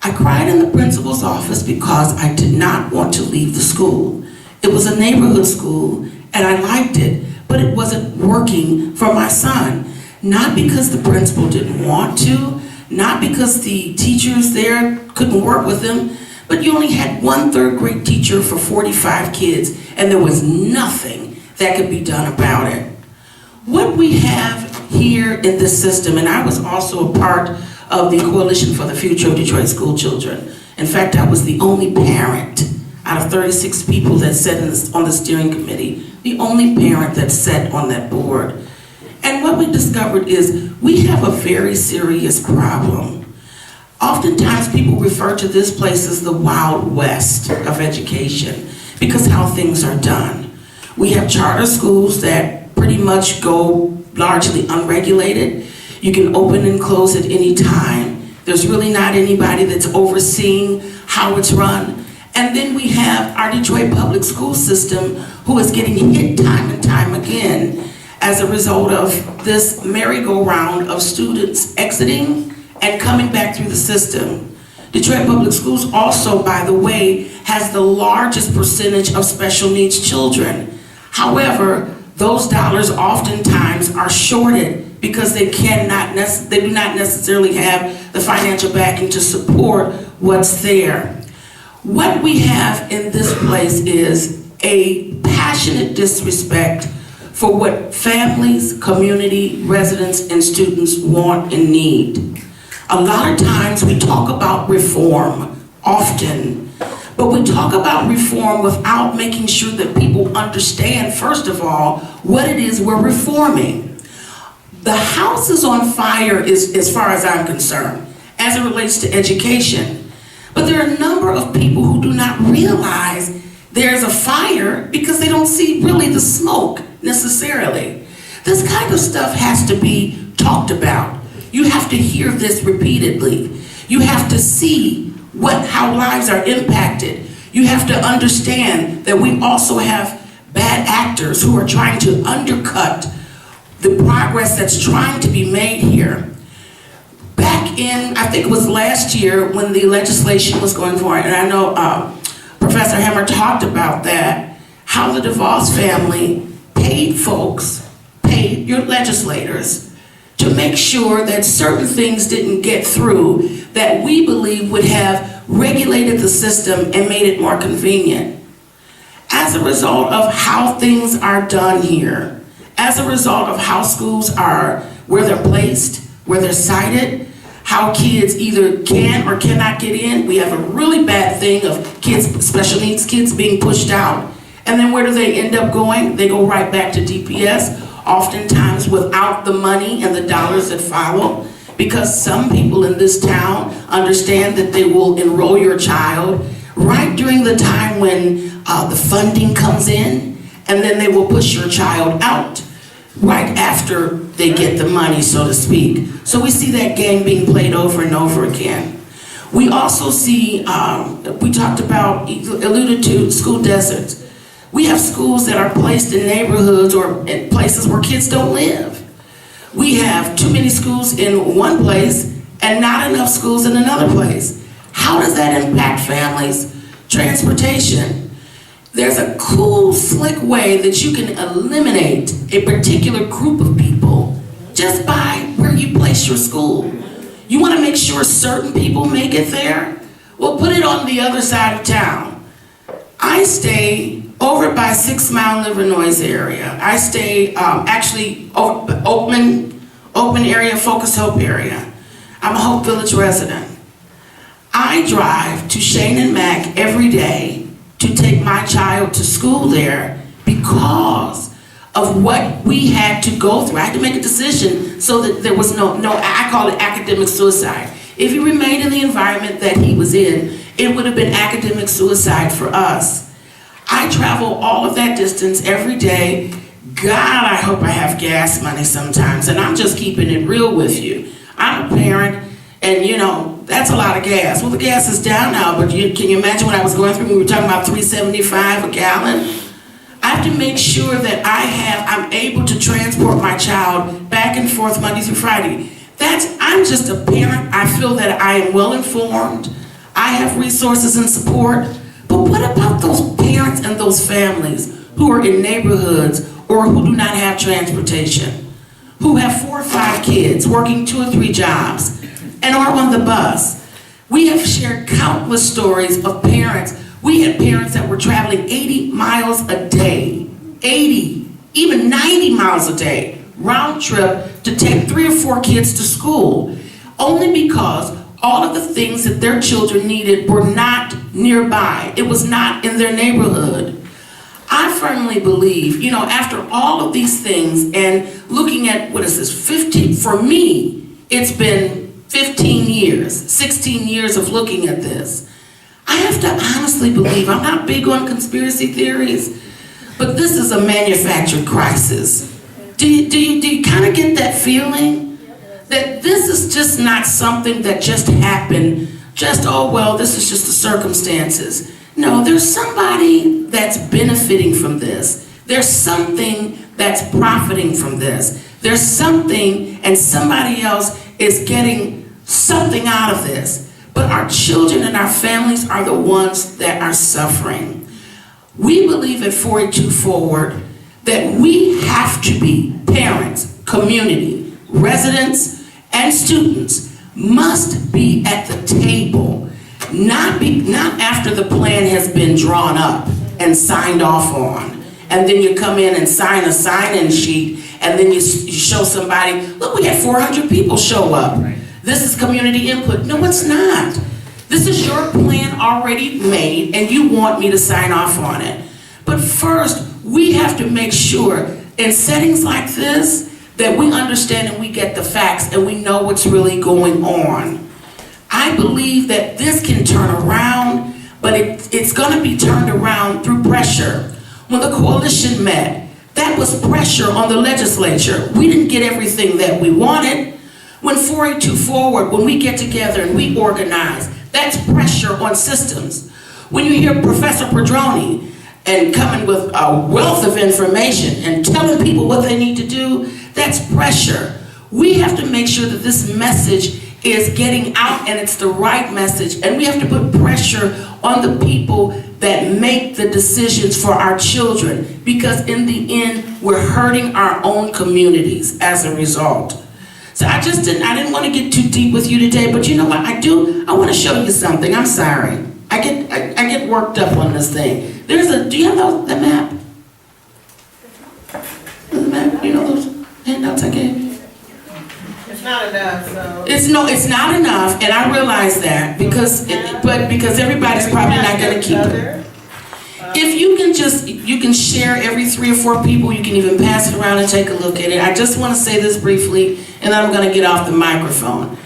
I cried in the principal's office because I did not want to leave the school. It was a neighborhood school and I liked it, but it wasn't working for my son. Not because the principal didn't want to, not because the teachers there couldn't work with him, but you only had 1 3rd grade teacher for 45 kids and there was nothing that could be done about it. What we have here in this system, and I was also a part of the Coalition for the Future of Detroit School Children. In fact, I was the only parent out of 36 people that sat on the steering committee, the only parent that sat on that board. And what we discovered is we have a very serious problem. Oftentimes people refer to this place as the Wild West of education because how things are done. We have charter schools that pretty much go largely unregulated. You can open and close at any time. There's really not anybody that's overseeing how it's run. And then we have our Detroit public school system who is getting hit time and time again as a result of this merry-go-round of students exiting and coming back through the system. Detroit Public Schools also, by the way, has the largest percentage of special needs children. However, those dollars oftentimes are shorted because they do not necessarily have the financial backing to support what's there. What we have in this place is a passionate disrespect for what families, community, residents, and students want and need. A lot of times we talk about reform, often, but we talk about reform without making sure that people understand, first of all, what it is we're reforming. The house is on fire as far as I'm concerned, as it relates to education. But there are a number of people who do not realize there's a fire because they don't see really the smoke necessarily. This kind of stuff has to be talked about. You have to hear this repeatedly. You have to see how lives are impacted. You have to understand that we also have bad actors who are trying to undercut the progress that's trying to be made here. Back in, I think it was last year when the legislation was going forward, and I know Professor Hammer talked about that, how the DeVos family paid your legislators to make sure that certain things didn't get through that we believe would have regulated the system and made it more convenient. As a result of how things are done here, as a result of how schools are, where they're placed, where they're sited, how kids either can or cannot get in, we have a really bad thing of kids, special needs kids being pushed out. And then where do they end up going? They go right back to DPS, oftentimes without the money and the dollars that follow, because some people in this town understand that they will enroll your child right during the time when the funding comes in, and then they will push your child out right after they get the money, so to speak. So we see that game being played over and over again. We also see, we talked about, alluded to school deserts. We have schools that are placed in neighborhoods or in places where kids don't live. We have too many schools in one place and not enough schools in another place. How does that impact families? Transportation. There's a cool, slick way that you can eliminate a particular group of people just by where you place your school. You want to make sure certain people make it there? Well, put it on the other side of town. I stay over by 6 Mile, Illinois area. I stay actually Oakman area, Focus Hope area. I'm a Hope Village resident. I drive to Shane and Mack every day to take my child to school there because of what we had to go through. I had to make a decision so that there was no, I call it academic suicide. If he remained in the environment that he was in, it would have been academic suicide for us. I travel all of that distance every day. God, I hope I have gas money sometimes, and I'm just keeping it real with you. I'm a parent, and you know, that's a lot of gas. Well, the gas is down now, but can you imagine what I was going through when we were talking about $3.75 a gallon? I have to make sure that I'm able to transport my child back and forth Monday through Friday. I'm just a parent. I feel that I am well informed. I have resources and support. But what about those parents and those families who are in neighborhoods or who do not have transportation, who have 4 or 5 kids working 2 or 3 jobs and are on the bus? We have shared countless stories of parents. We had parents that were traveling 80 miles a day, 80, even 90 miles a day, round trip to take 3 or 4 kids to school, only because all of the things that their children needed were not nearby. It was not in their neighborhood. I firmly believe, you know, after all of these things and looking at, what is this, 15, for me, it's been 15 years, 16 years of looking at this. I have to honestly believe, I'm not big on conspiracy theories, but this is a manufactured crisis. Do you kind of get that feeling? That this is just not something that just happened, just, oh, well, this is just the circumstances. No, there's somebody that's benefiting from this. There's something that's profiting from this. There's something, and somebody else is getting something out of this. But our children and our families are the ones that are suffering. We believe at 482 Forward that we have to be parents, community, residents, and students must be at the table, not after the plan has been drawn up and signed off on. And then you come in and sign a sign-in sheet, and then you show somebody, look, we had 400 people show up. This is community input. No, it's not. This is your plan already made, and you want me to sign off on it. But first, we have to make sure in settings like this that we understand and we get the facts and we know what's really going on. I believe that this can turn around, but it's going to be turned around through pressure. When the coalition met, that was pressure on the legislature. We didn't get everything that we wanted. When 482 Forward, when we get together and we organize, that's pressure on systems. When you hear Professor Padroni and coming with a wealth of information and telling people what they need to do, that's pressure. We have to make sure that this message is getting out and it's the right message, and we have to put pressure on the people that make the decisions for our children, because in the end, we're hurting our own communities as a result. So I didn't want to get too deep with you today, but you know what I want to show you something. I'm sorry. I get worked up on this thing. Do you have the map? The map, you know those handouts I gave you? It's not enough, so. It's not enough, and I realize that because everybody's probably not going to keep it. If you can share every 3 or 4 people, you can even pass it around and take a look at it. I just want to say this briefly, and then I'm going to get off the microphone.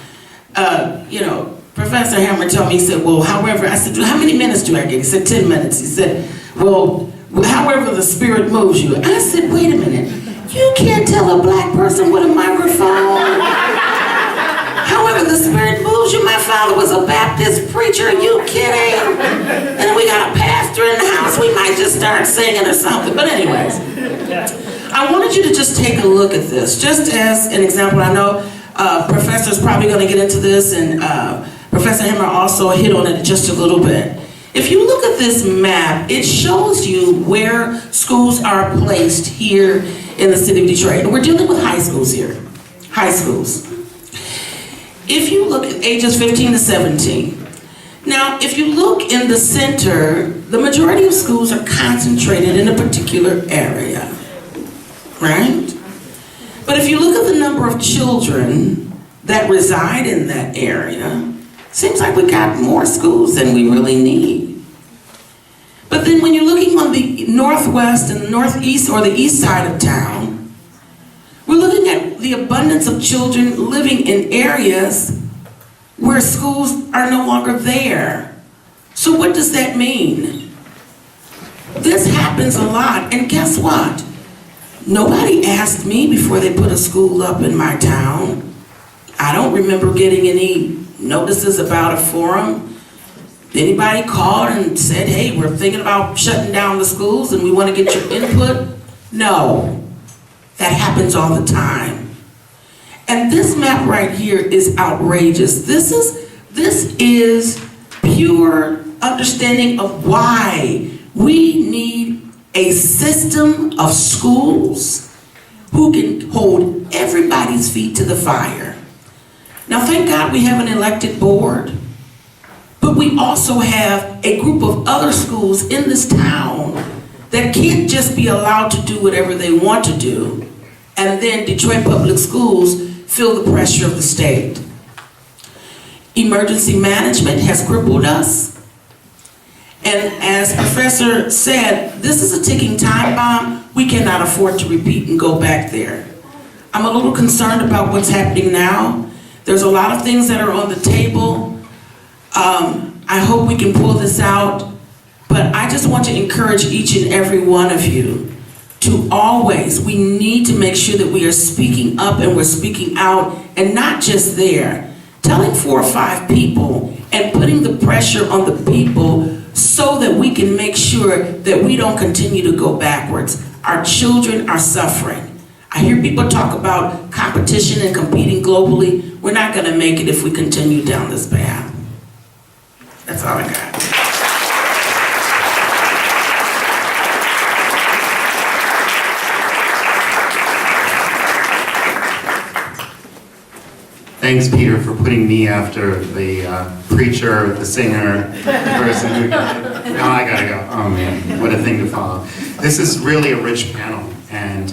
You know, Professor Hammer told me, he said, well, however, I said, how many minutes do I get? He said, 10 minutes. He said, well, however the spirit moves you. I said, wait a minute. You can't tell a black person with a microphone. However the spirit moves you. My father was a Baptist preacher. Are you kidding? And we got a pastor in the house. We might just start singing or something. But anyways, I wanted you to just take a look at this. Just as an example, I know Professor's probably going to get into this, and Professor Hammer also hit on it just a little bit. If you look at this map, it shows you where schools are placed here in the city of Detroit. And we're dealing with high schools here, high schools. If you look at ages 15 to 17, now if you look in the center, the majority of schools are concentrated in a particular area, right? But if you look at the number of children that reside in that area, seems like we got more schools than we really need. But then when you're looking on the northwest and the northeast or the east side of town, we're looking at the abundance of children living in areas where schools are no longer there. So what does that mean? This happens a lot, and guess what? Nobody asked me before they put a school up in my town. I don't remember getting any notices about a forum. Anybody called and said, hey, we're thinking about shutting down the schools and we want to get your input? No, that happens all the time. And this map right here is outrageous. This is pure understanding of why we need a system of schools who can hold everybody's feet to the fire. Now, thank God we have an elected board, but we also have a group of other schools in this town that can't just be allowed to do whatever they want to do, and then Detroit Public Schools feel the pressure of the state. Emergency management has crippled us. And as Professor said, this is a ticking time bomb. We cannot afford to repeat and go back there. I'm a little concerned about what's happening now. There's a lot of things that are on the table. I hope we can pull this out, but I just want to encourage each and every one of you to always, we need to make sure that we are speaking up and we're speaking out, and not just there, telling 4 or 5 people and putting the pressure on the people so that we can make sure that we don't continue to go backwards. Our children are suffering. I hear people talk about competition and competing globally. We're not going to make it if we continue down this path. That's all I got. Thanks, Peter, for putting me after the preacher, the singer, the person who... Now I gotta go. Oh man, what a thing to follow. This is really a rich panel, and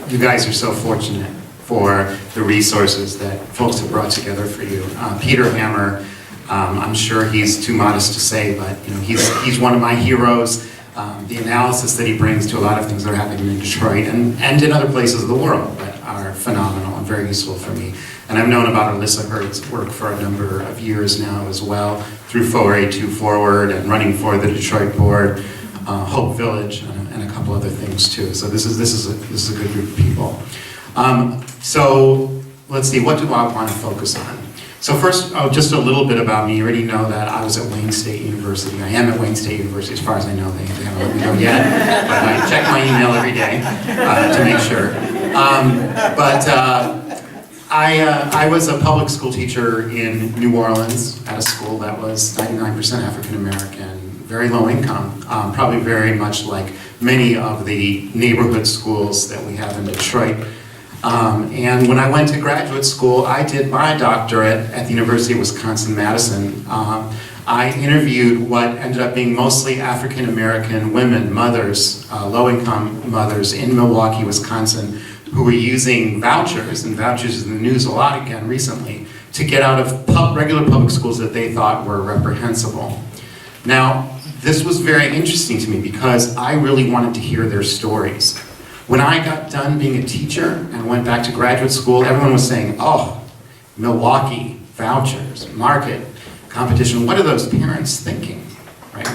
you guys are so fortunate for the resources that folks have brought together for you. Peter Hammer, I'm sure he's too modest to say, but you know, he's one of my heroes. The analysis that he brings to a lot of things that are happening in Detroit and in other places of the world that are phenomenal and very useful for me. And I've known about Arlyssa Heard's work for a number of years now as well, through 4A2 Forward and running for the Detroit board, Hope Village, and a couple other things too. So this is a good group of people. So let's see, what do I want to focus on? So first, just a little bit about me. You already know that I was at Wayne State University. I am at Wayne State University as far as I know. They haven't let me know yet, but I check my email every day to make sure. I was a public school teacher in New Orleans at a school that was 99% African American, very low income, probably very much like many of the neighborhood schools that we have in Detroit. And when I went to graduate school, I did my doctorate at the University of Wisconsin-Madison. I interviewed what ended up being mostly African-American women, mothers, low-income mothers in Milwaukee, Wisconsin, who were using vouchers, and vouchers in the news a lot again recently, to get out of regular public schools that they thought were reprehensible. Now, this was very interesting to me because I really wanted to hear their stories. When I got done being a teacher and went back to graduate school, everyone was saying, oh, Milwaukee, vouchers, market, competition, what are those parents thinking, right?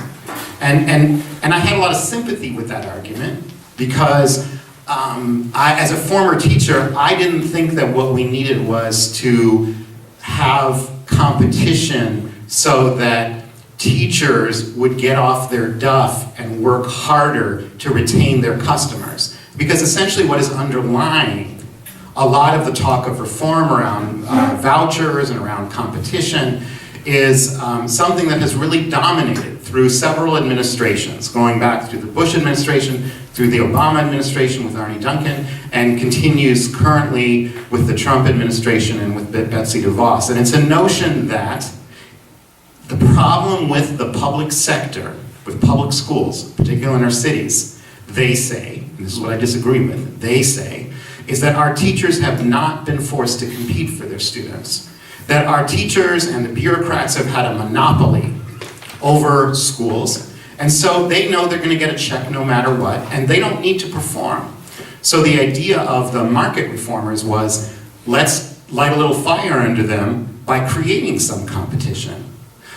And I had a lot of sympathy with that argument because as a former teacher, I didn't think that what we needed was to have competition so that teachers would get off their duff and work harder to retain their customers. Because essentially what is underlying a a lot of the talk of reform around vouchers and around competition is something that has really dominated through several administrations, going back through the Bush administration, through the Obama administration with Arne Duncan, and continues currently with the Trump administration and with Betsy DeVos. And it's a notion that the problem with the public sector, with public schools, particularly in our cities, they say, and this is what I disagree with, they say, is that our teachers have not been forced to compete for their students. That our teachers and the bureaucrats have had a monopoly over schools, and so they know they're going to get a check no matter what, and they don't need to perform. So the idea of the market reformers was, let's light a little fire under them by creating some competition.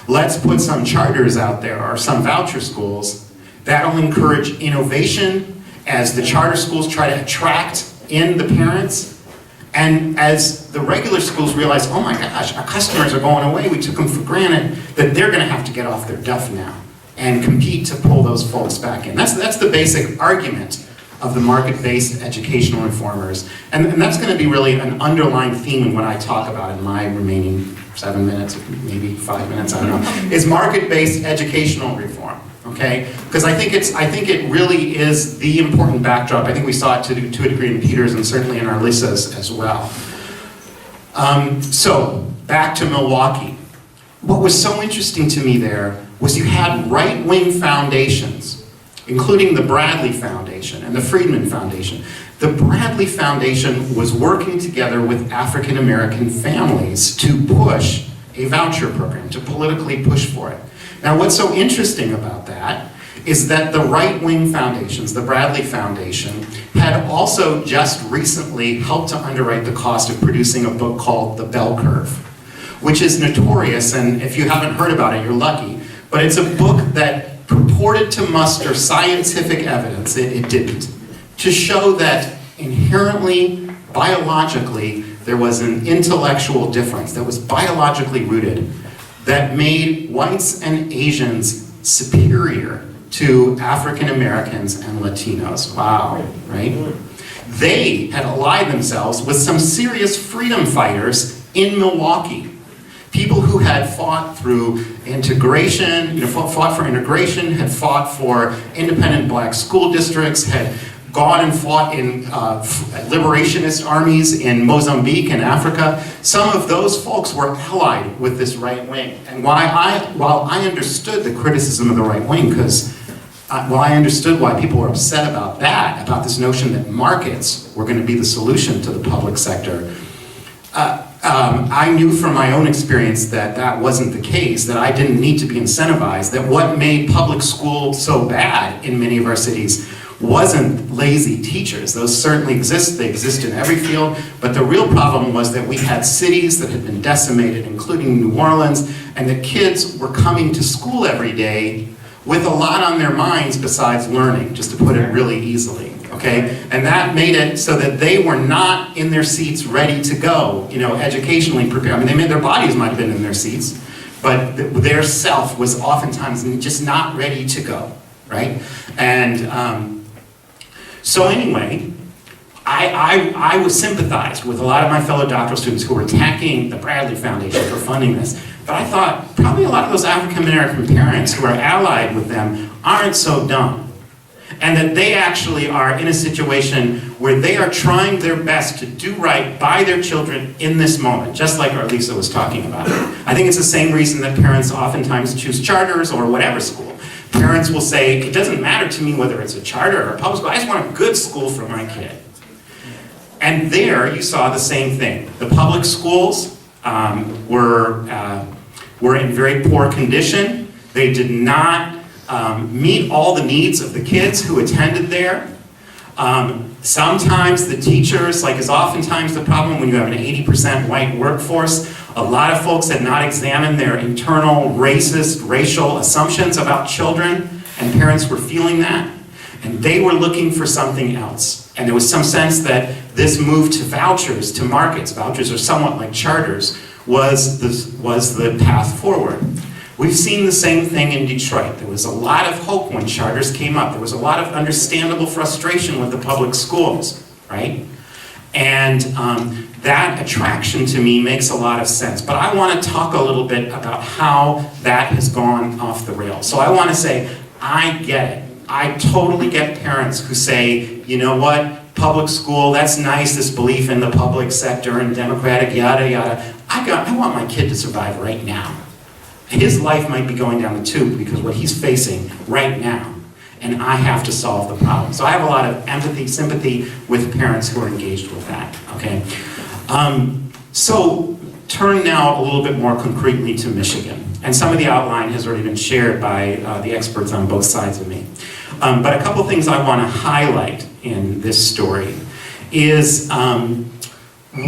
Let's put some charters out there or some voucher schools that'll encourage innovation as the charter schools try to attract in the parents. And as the regular schools realize, oh my gosh, our customers are going away, we took them for granted, that they're gonna have to get off their duff now and compete to pull those folks back in. That's the basic argument of the market-based educational reformers. And that's gonna be really an underlying theme in what I talk about in my remaining 7 minutes, maybe 5 minutes, I don't know, is market-based educational reform. Okay, because I think it really is the important backdrop. I think we saw it to a degree in Peter's and certainly in Arlyssa's as well. So back to Milwaukee. What was so interesting to me there was you had right-wing foundations, including the Bradley Foundation and the Friedman Foundation. The Bradley Foundation was working together with African American families to push a voucher program, to politically push for it. Now, what's so interesting about that is that the right-wing foundations, the Bradley Foundation, had also just recently helped to underwrite the cost of producing a book called The Bell Curve, which is notorious, and if you haven't heard about it, you're lucky, but it's a book that purported to muster scientific evidence, it didn't, to show that inherently, biologically, there was an intellectual difference that was biologically rooted that made whites and Asians superior to African Americans and Latinos. Wow, right? They had allied themselves with some serious freedom fighters in Milwaukee. People who had fought through integration, fought for integration, had fought for independent black school districts, had gone and fought in liberationist armies in Mozambique and Africa. Some of those folks were allied with this right wing. And while I understood the criticism of the right wing, because I understood why people were upset about that, about this notion that markets were going to be the solution to the public sector, I knew from my own experience that that wasn't the case, that I didn't need to be incentivized, that what made public school so bad in many of our cities wasn't lazy teachers. Those certainly exist, they exist in every field, but the real problem was that we had cities that had been decimated, including New Orleans, and the kids were coming to school every day with a lot on their minds besides learning, just to put it really easily, okay? And that made it so that they were not in their seats ready to go, educationally prepared. I mean, their bodies might have been in their seats, but their self was oftentimes just not ready to go, right? And so anyway, I was sympathized with a lot of my fellow doctoral students who were attacking the Bradley Foundation for funding this. But I thought probably a lot of those African American parents who are allied with them aren't so dumb. And that they actually are in a situation where they are trying their best to do right by their children in this moment, just like Arlyssa was talking about. I think it's the same reason that parents oftentimes choose charters or whatever school. Parents will say, it doesn't matter to me whether it's a charter or a public school, I just want a good school for my kid. And there you saw the same thing. The public schools were in very poor condition. They did not meet all the needs of the kids who attended there. Sometimes the teachers, like is oftentimes the problem when you have an 80% white workforce, a lot of folks had not examined their internal racist, racial assumptions about children, and parents were feeling that. And they were looking for something else. And there was some sense that this move to vouchers, to markets, vouchers are somewhat like charters, was the path forward. We've seen the same thing in Detroit. There was a lot of hope when charters came up. There was a lot of understandable frustration with the public schools, right? And that attraction to me makes a lot of sense. But I want to talk a little bit about how that has gone off the rails. So I want to say, I get it. I totally get parents who say, you know what, public school, that's nice, this belief in the public sector and democratic, yada, yada. I want my kid to survive right now. His life might be going down the tube because what he's facing right now, and I have to solve the problem. So I have a lot of empathy, sympathy with parents who are engaged with that, okay? So turn now a little bit more concretely to Michigan. And some of the outline has already been shared by the experts on both sides of me. But a couple things I want to highlight in this story is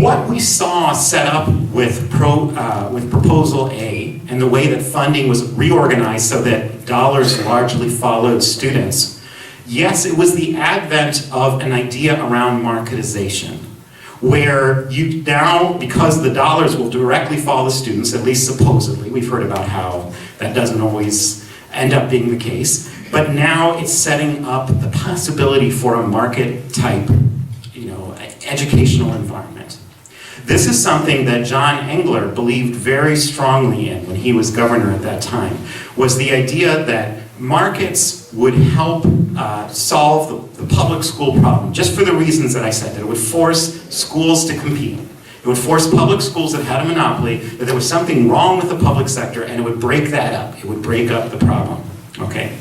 what we saw set up with Proposal A and the way that funding was reorganized so that dollars largely followed students. Yes, it was the advent of an idea around marketization, where you now, because the dollars will directly follow the students, at least supposedly, we've heard about how that doesn't always end up being the case, but now it's setting up the possibility for a market type, educational environment. This is something that John Engler believed very strongly in when he was governor at that time, was the idea that markets would help solve the public school problem, just for the reasons that I said, that it would force schools to compete. It would force public schools that had a monopoly, that there was something wrong with the public sector, and it would break that up. It would break up the problem, okay?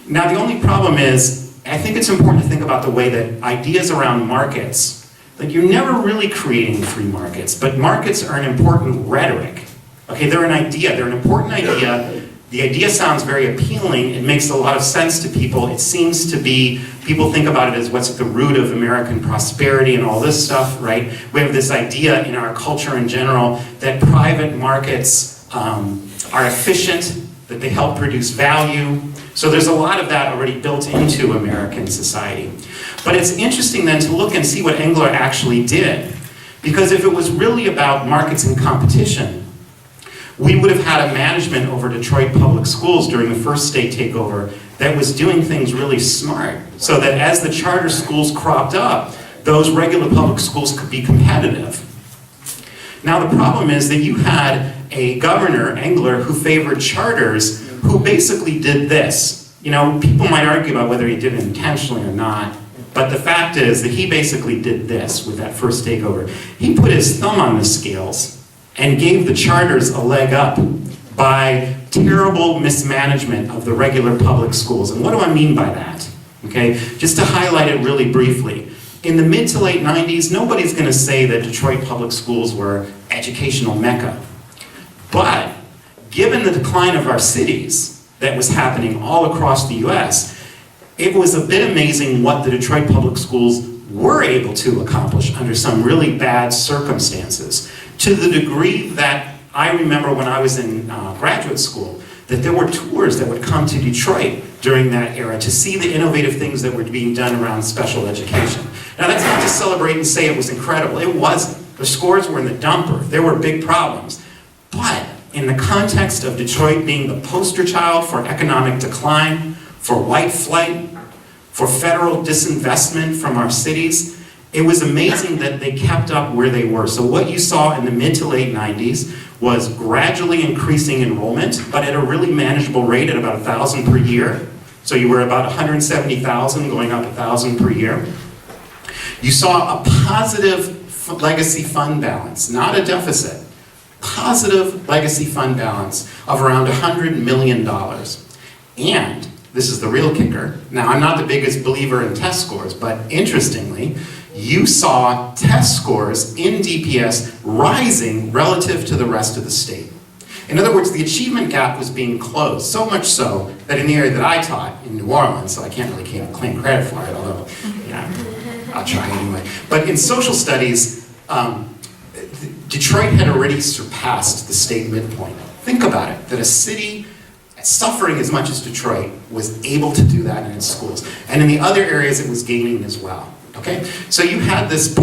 Now, the only problem is, I think it's important to think about the way that ideas around markets, like you're never really creating free markets, but markets are an important rhetoric. Okay, they're an idea, they're an important idea. The idea sounds very appealing, it makes a lot of sense to people. It seems to be, people think about it as what's at the root of American prosperity and all this stuff, right? We have this idea in our culture in general that private markets are efficient, that they help produce value. So there's a lot of that already built into American society. But it's interesting then to look and see what Engler actually did. Because if it was really about markets and competition, we would have had a management over Detroit public schools during the first state takeover that was doing things really smart, so that as the charter schools cropped up, those regular public schools could be competitive. Now the problem is that you had a governor, Engler, who favored charters, who basically did this. People might argue about whether he did it intentionally or not, but the fact is that he basically did this with that first takeover. He put his thumb on the scales and gave the charters a leg up by terrible mismanagement of the regular public schools. And what do I mean by that? Okay, just to highlight it really briefly. In the mid to late 90s, nobody's going to say that Detroit public schools were educational mecca. But given the decline of our cities that was happening all across the US, it was a bit amazing what the Detroit public schools were able to accomplish under some really bad circumstances. To the degree that I remember when I was in graduate school, that there were tours that would come to Detroit during that era to see the innovative things that were being done around special education. Now that's not to celebrate and say it was incredible. It wasn't. The scores were in the dumper. There were big problems. But in the context of Detroit being the poster child for economic decline, for white flight, for federal disinvestment from our cities, it was amazing that they kept up where they were. So what you saw in the mid to late 90s was gradually increasing enrollment, but at a really manageable rate at about 1,000 per year. So you were about 170,000 going up 1,000 per year. You saw a positive legacy fund balance, not a deficit. Positive legacy fund balance of around $100 million. And, this is the real kicker, now I'm not the biggest believer in test scores, but interestingly, you saw test scores in DPS rising relative to the rest of the state. In other words, the achievement gap was being closed, so much so that in the area that I taught, in New Orleans, so I can't really claim credit for it, although, I'll try anyway. But in social studies, Detroit had already surpassed the state midpoint. Think about it, that a city suffering as much as Detroit was able to do that in its schools. And in the other areas, it was gaining as well. Okay? So you had this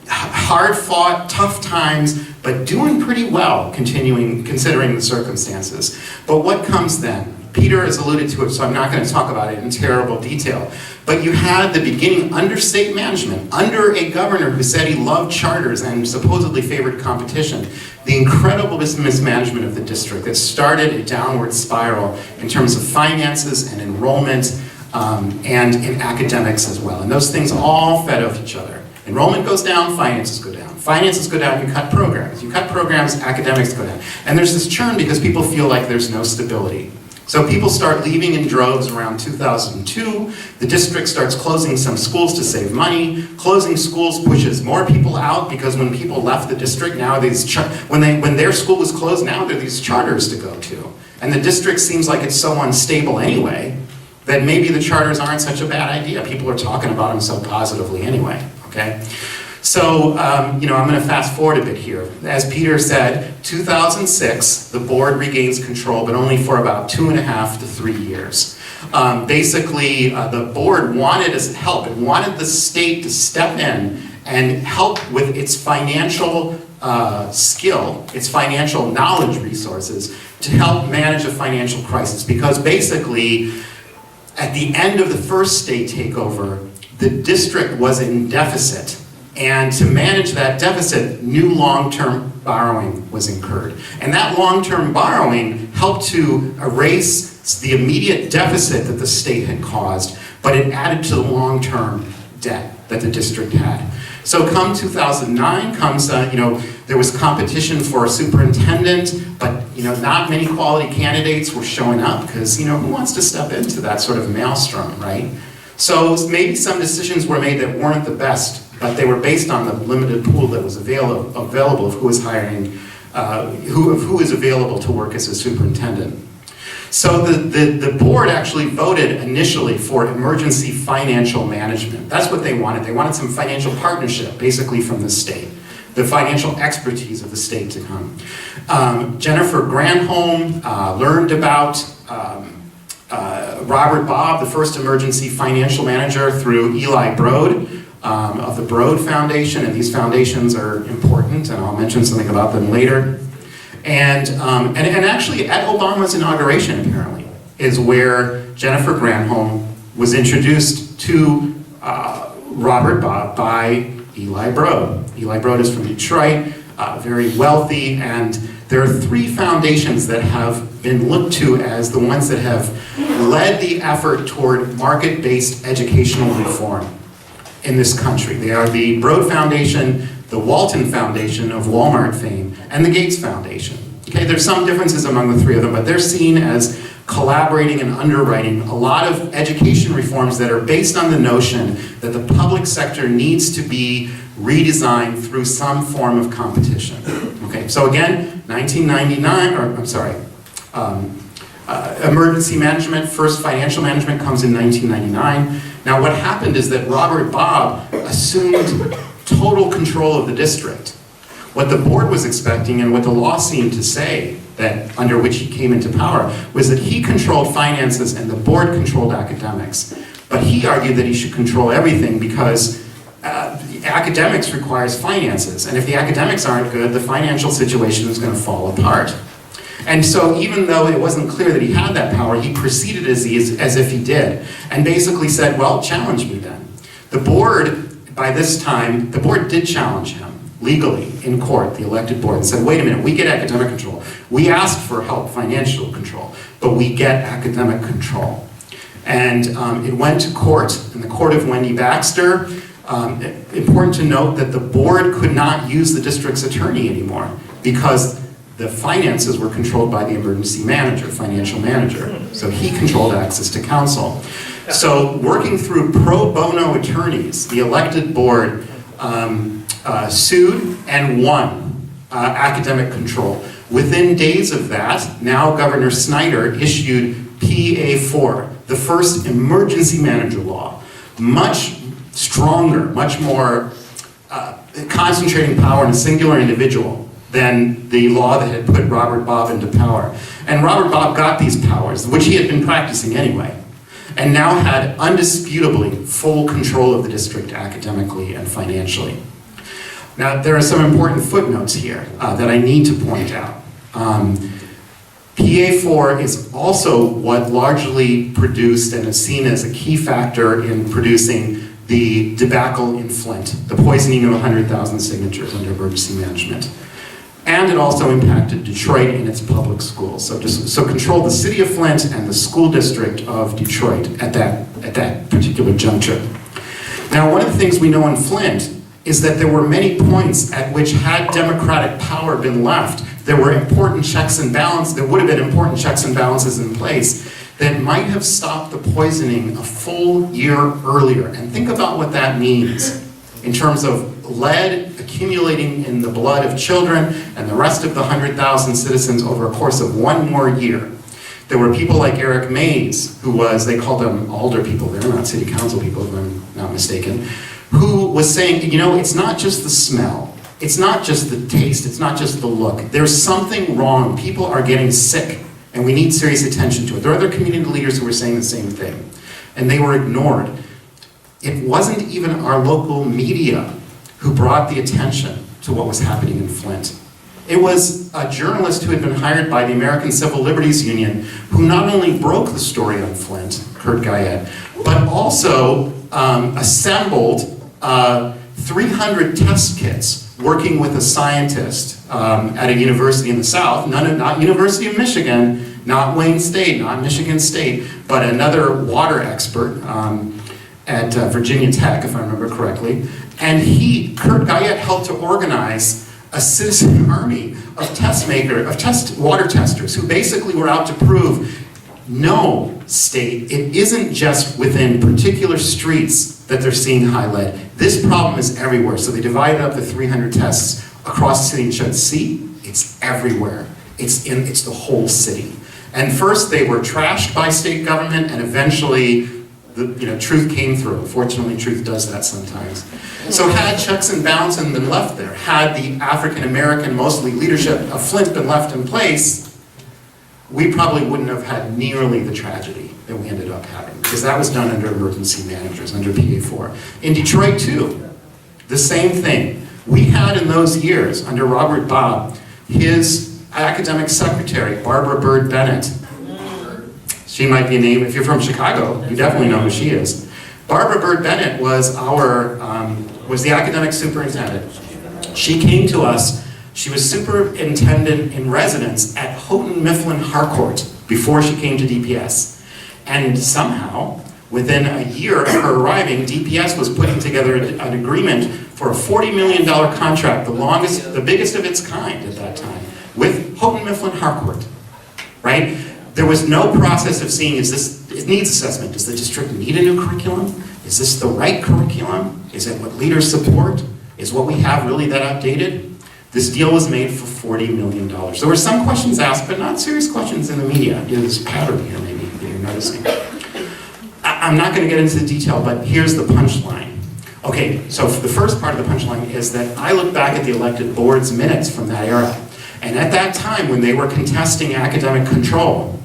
hard-fought, tough times, but doing pretty well, considering the circumstances. But what comes then? Peter has alluded to it, so I'm not going to talk about it in terrible detail. But you had the beginning under state management, under a governor who said he loved charters and supposedly favored competition, the incredible mismanagement of the district that started a downward spiral in terms of finances and enrollment and in academics as well. And those things all fed off each other. Enrollment goes down, finances go down. Finances go down, you cut programs. You cut programs, academics go down. And there's this churn because people feel like there's no stability. So people start leaving in droves around 2002. The district starts closing some schools to save money. Closing schools pushes more people out because when people left the district, now when their school was closed, now there are these charters to go to. And the district seems like it's so unstable anyway that maybe the charters aren't such a bad idea. People are talking about them so positively anyway, okay? So, I'm going to fast forward a bit here. As Peter said, 2006, the board regains control, but only for about 2.5 to 3 years. Basically, the board wanted help. It wanted the state to step in and help with its financial skill, its financial knowledge resources to help manage a financial crisis. Because basically, at the end of the first state takeover, the district was in deficit. And to manage that deficit, new long-term borrowing was incurred. And that long-term borrowing helped to erase the immediate deficit that the state had caused, but it added to the long-term debt that the district had. So come 2009 comes, there was competition for a superintendent, but not many quality candidates were showing up because, who wants to step into that sort of maelstrom, right? So maybe some decisions were made that weren't the best, but they were based on the limited pool that was available of who was hiring, who is available to work as a superintendent. So the board actually voted initially for emergency financial management. That's what they wanted. They wanted some financial partnership, basically from the state, the financial expertise of the state to come. Jennifer Granholm learned about Robert Bob, the first emergency financial manager, through Eli Broad of the Broad Foundation, and these foundations are important, and I'll mention something about them later. And actually, at Obama's inauguration, apparently, is where Jennifer Granholm was introduced to Robert Bob by Eli Broad. Eli Broad is from Detroit, very wealthy, and there are 3 foundations that have been looked to as the ones that have led the effort toward market-based educational reform in this country. They are the Broad Foundation, the Walton Foundation of Walmart fame, and the Gates Foundation. Okay, there's some differences among the 3 of them, but they're seen as collaborating and underwriting a lot of education reforms that are based on the notion that the public sector needs to be redesigned through some form of competition. Okay, so again, 1999, emergency management, first financial management comes in 1999. Now what happened is that Robert Bob assumed total control of the district. What the board was expecting and what the law seemed to say that under which he came into power was that he controlled finances and the board controlled academics. But he argued that he should control everything because academics requires finances. And if the academics aren't good, the financial situation is going to fall apart. And so even though it wasn't clear that he had that power, he proceeded as if he did. And basically said, well, challenge me then. The board, by this time, the board did challenge him legally in court, the elected board, and said, wait a minute, we get academic control. We asked for help, financial control, but we get academic control. And it went to court, in the court of Wendy Baxter. Important to note that the board could not use the district's attorney anymore because the finances were controlled by the emergency manager, financial manager. So he controlled access to counsel. So working through pro bono attorneys, the elected board sued and won academic control. Within days of that, now Governor Snyder issued PA4, the first emergency manager law, much stronger, much more concentrating power in a singular individual than the law that had put Robert Bob into power. And Robert Bob got these powers, which he had been practicing anyway, and now had undisputably full control of the district academically and financially. Now, there are some important footnotes here that I need to point out. PA4 is also what largely produced and is seen as a key factor in producing the debacle in Flint, the poisoning of 100,000 signatures under emergency management. And it also impacted Detroit in its public schools. So controlled the city of Flint and the school district of Detroit at that particular juncture. Now, one of the things we know in Flint is that there were many points at which, had democratic power been left, there were important checks and balances, there would have been important checks and balances in place that might have stopped the poisoning a full year earlier. And think about what that means in terms of lead accumulating in the blood of children and the rest of the 100,000 citizens over a course of one more year. There were people like Eric Mays, who was, they called them alder people, they're not city council people if I'm not mistaken, who was saying, you know, it's not just the smell, it's not just the taste, it's not just the look. There's something wrong. People are getting sick, and we need serious attention to it. There are other community leaders who were saying the same thing, and they were ignored. It wasn't even our local media who brought the attention to what was happening in Flint. It was a journalist who had been hired by the American Civil Liberties Union who not only broke the story on Flint, Kurt Guyette, but also assembled 300 test kits working with a scientist at a university in the South, not University of Michigan, not Wayne State, not Michigan State, but another water expert at Virginia Tech, if I remember correctly. And Kurt Guyette, helped to organize a citizen army of water testers who basically were out to prove, no, state, it isn't just within particular streets that they're seeing high lead. This problem is everywhere. So they divided up the 300 tests across the city and showed, see, it's everywhere. It's the whole city. And first they were trashed by state government, and eventually truth came through. Fortunately, truth does that sometimes. So had checks and balances been left there, had the African American, mostly leadership of Flint been left in place, we probably wouldn't have had nearly the tragedy that we ended up having, because that was done under emergency managers, under PA4. In Detroit too, the same thing. We had in those years, under Robert Bobb, his academic secretary, Barbara Bird Bennett. She might be a name, if you're from Chicago, you definitely know who she is. Barbara Bird Bennett was was the academic superintendent. She came to us, she was superintendent in residence at Houghton Mifflin Harcourt before she came to DPS. And somehow, within a year of her arriving, DPS was putting together an agreement for a $40 million contract, the biggest of its kind at that time, with Houghton Mifflin Harcourt, right? There was no process of seeing, it needs assessment. Does the district need a new curriculum? Is this the right curriculum? Is it what leaders support? Is what we have really that outdated? This deal was made for $40 million. There were some questions asked, but not serious questions in the media. There's a pattern here maybe that you're noticing. I'm not going to get into the detail, but here's the punchline. Okay, so the first part of the punchline is that I look back at the elected board's minutes from that era. And at that time, when they were contesting academic control,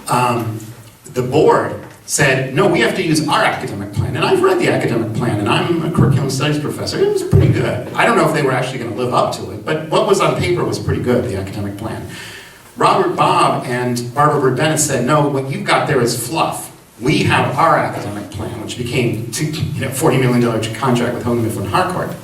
the board said, no, we have to use our academic plan. And I've read the academic plan, and I'm a curriculum studies professor. It was pretty good. I don't know if they were actually going to live up to it, but what was on paper was pretty good, the academic plan. Robert Bobb and Barbara Bird Bennett said, no, what you've got there is fluff. We have our academic plan, which became $40 million contract with Houghton Mifflin Harcourt.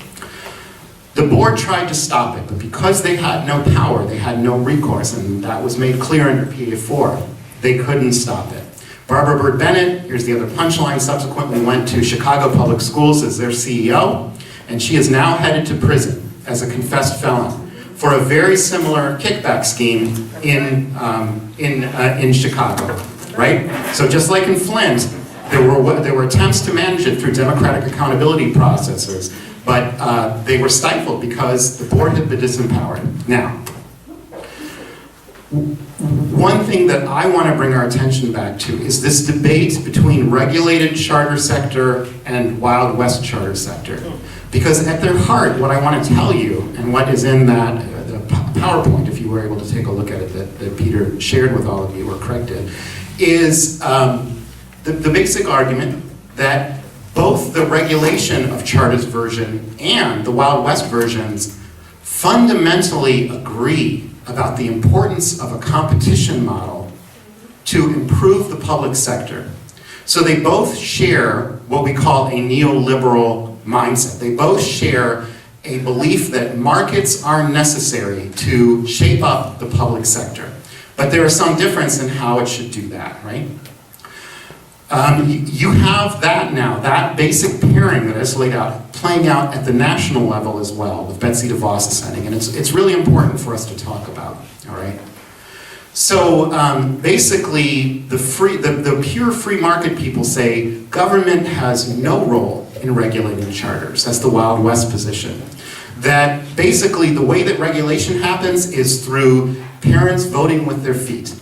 The board tried to stop it, but because they had no power, they had no recourse, and that was made clear under PA4. They couldn't stop it. Barbara Bird Bennett, here's the other punchline, subsequently went to Chicago Public Schools as their CEO, and she is now headed to prison as a confessed felon for a very similar kickback scheme in Chicago, right? So just like in Flint, there were attempts to manage it through democratic accountability processes, but they were stifled because the board had been disempowered. Now, one thing that I want to bring our attention back to is this debate between regulated charter sector and Wild West charter sector. Because at their heart, what I want to tell you, and what is in that the PowerPoint, if you were able to take a look at it, that Peter shared with all of you, or Craig did, is the basic argument that both the regulation of charters version and the Wild West versions fundamentally agree about the importance of a competition model to improve the public sector. So they both share what we call a neoliberal mindset. They both share a belief that markets are necessary to shape up the public sector. But there is some difference in how it should do that, right? You have that now, that basic pairing that I just laid out, playing out at the national level as well, with Betsy DeVos ascending, and it's really important for us to talk about, all right? So basically, the pure free market people say government has no role in regulating charters. That's the Wild West position. That basically the way that regulation happens is through parents voting with their feet.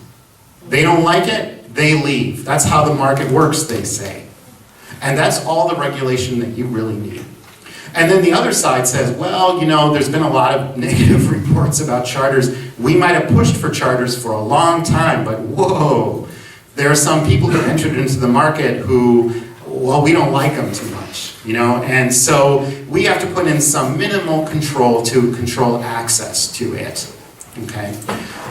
They don't like it, they leave. That's how the market works, they say. And that's all the regulation that you really need. And then the other side says, well, you know, there's been a lot of negative reports about charters. We might have pushed for charters for a long time, but whoa, there are some people who entered into the market who, well, we don't like them too much, you know? And so we have to put in some minimal control to control access to it, okay?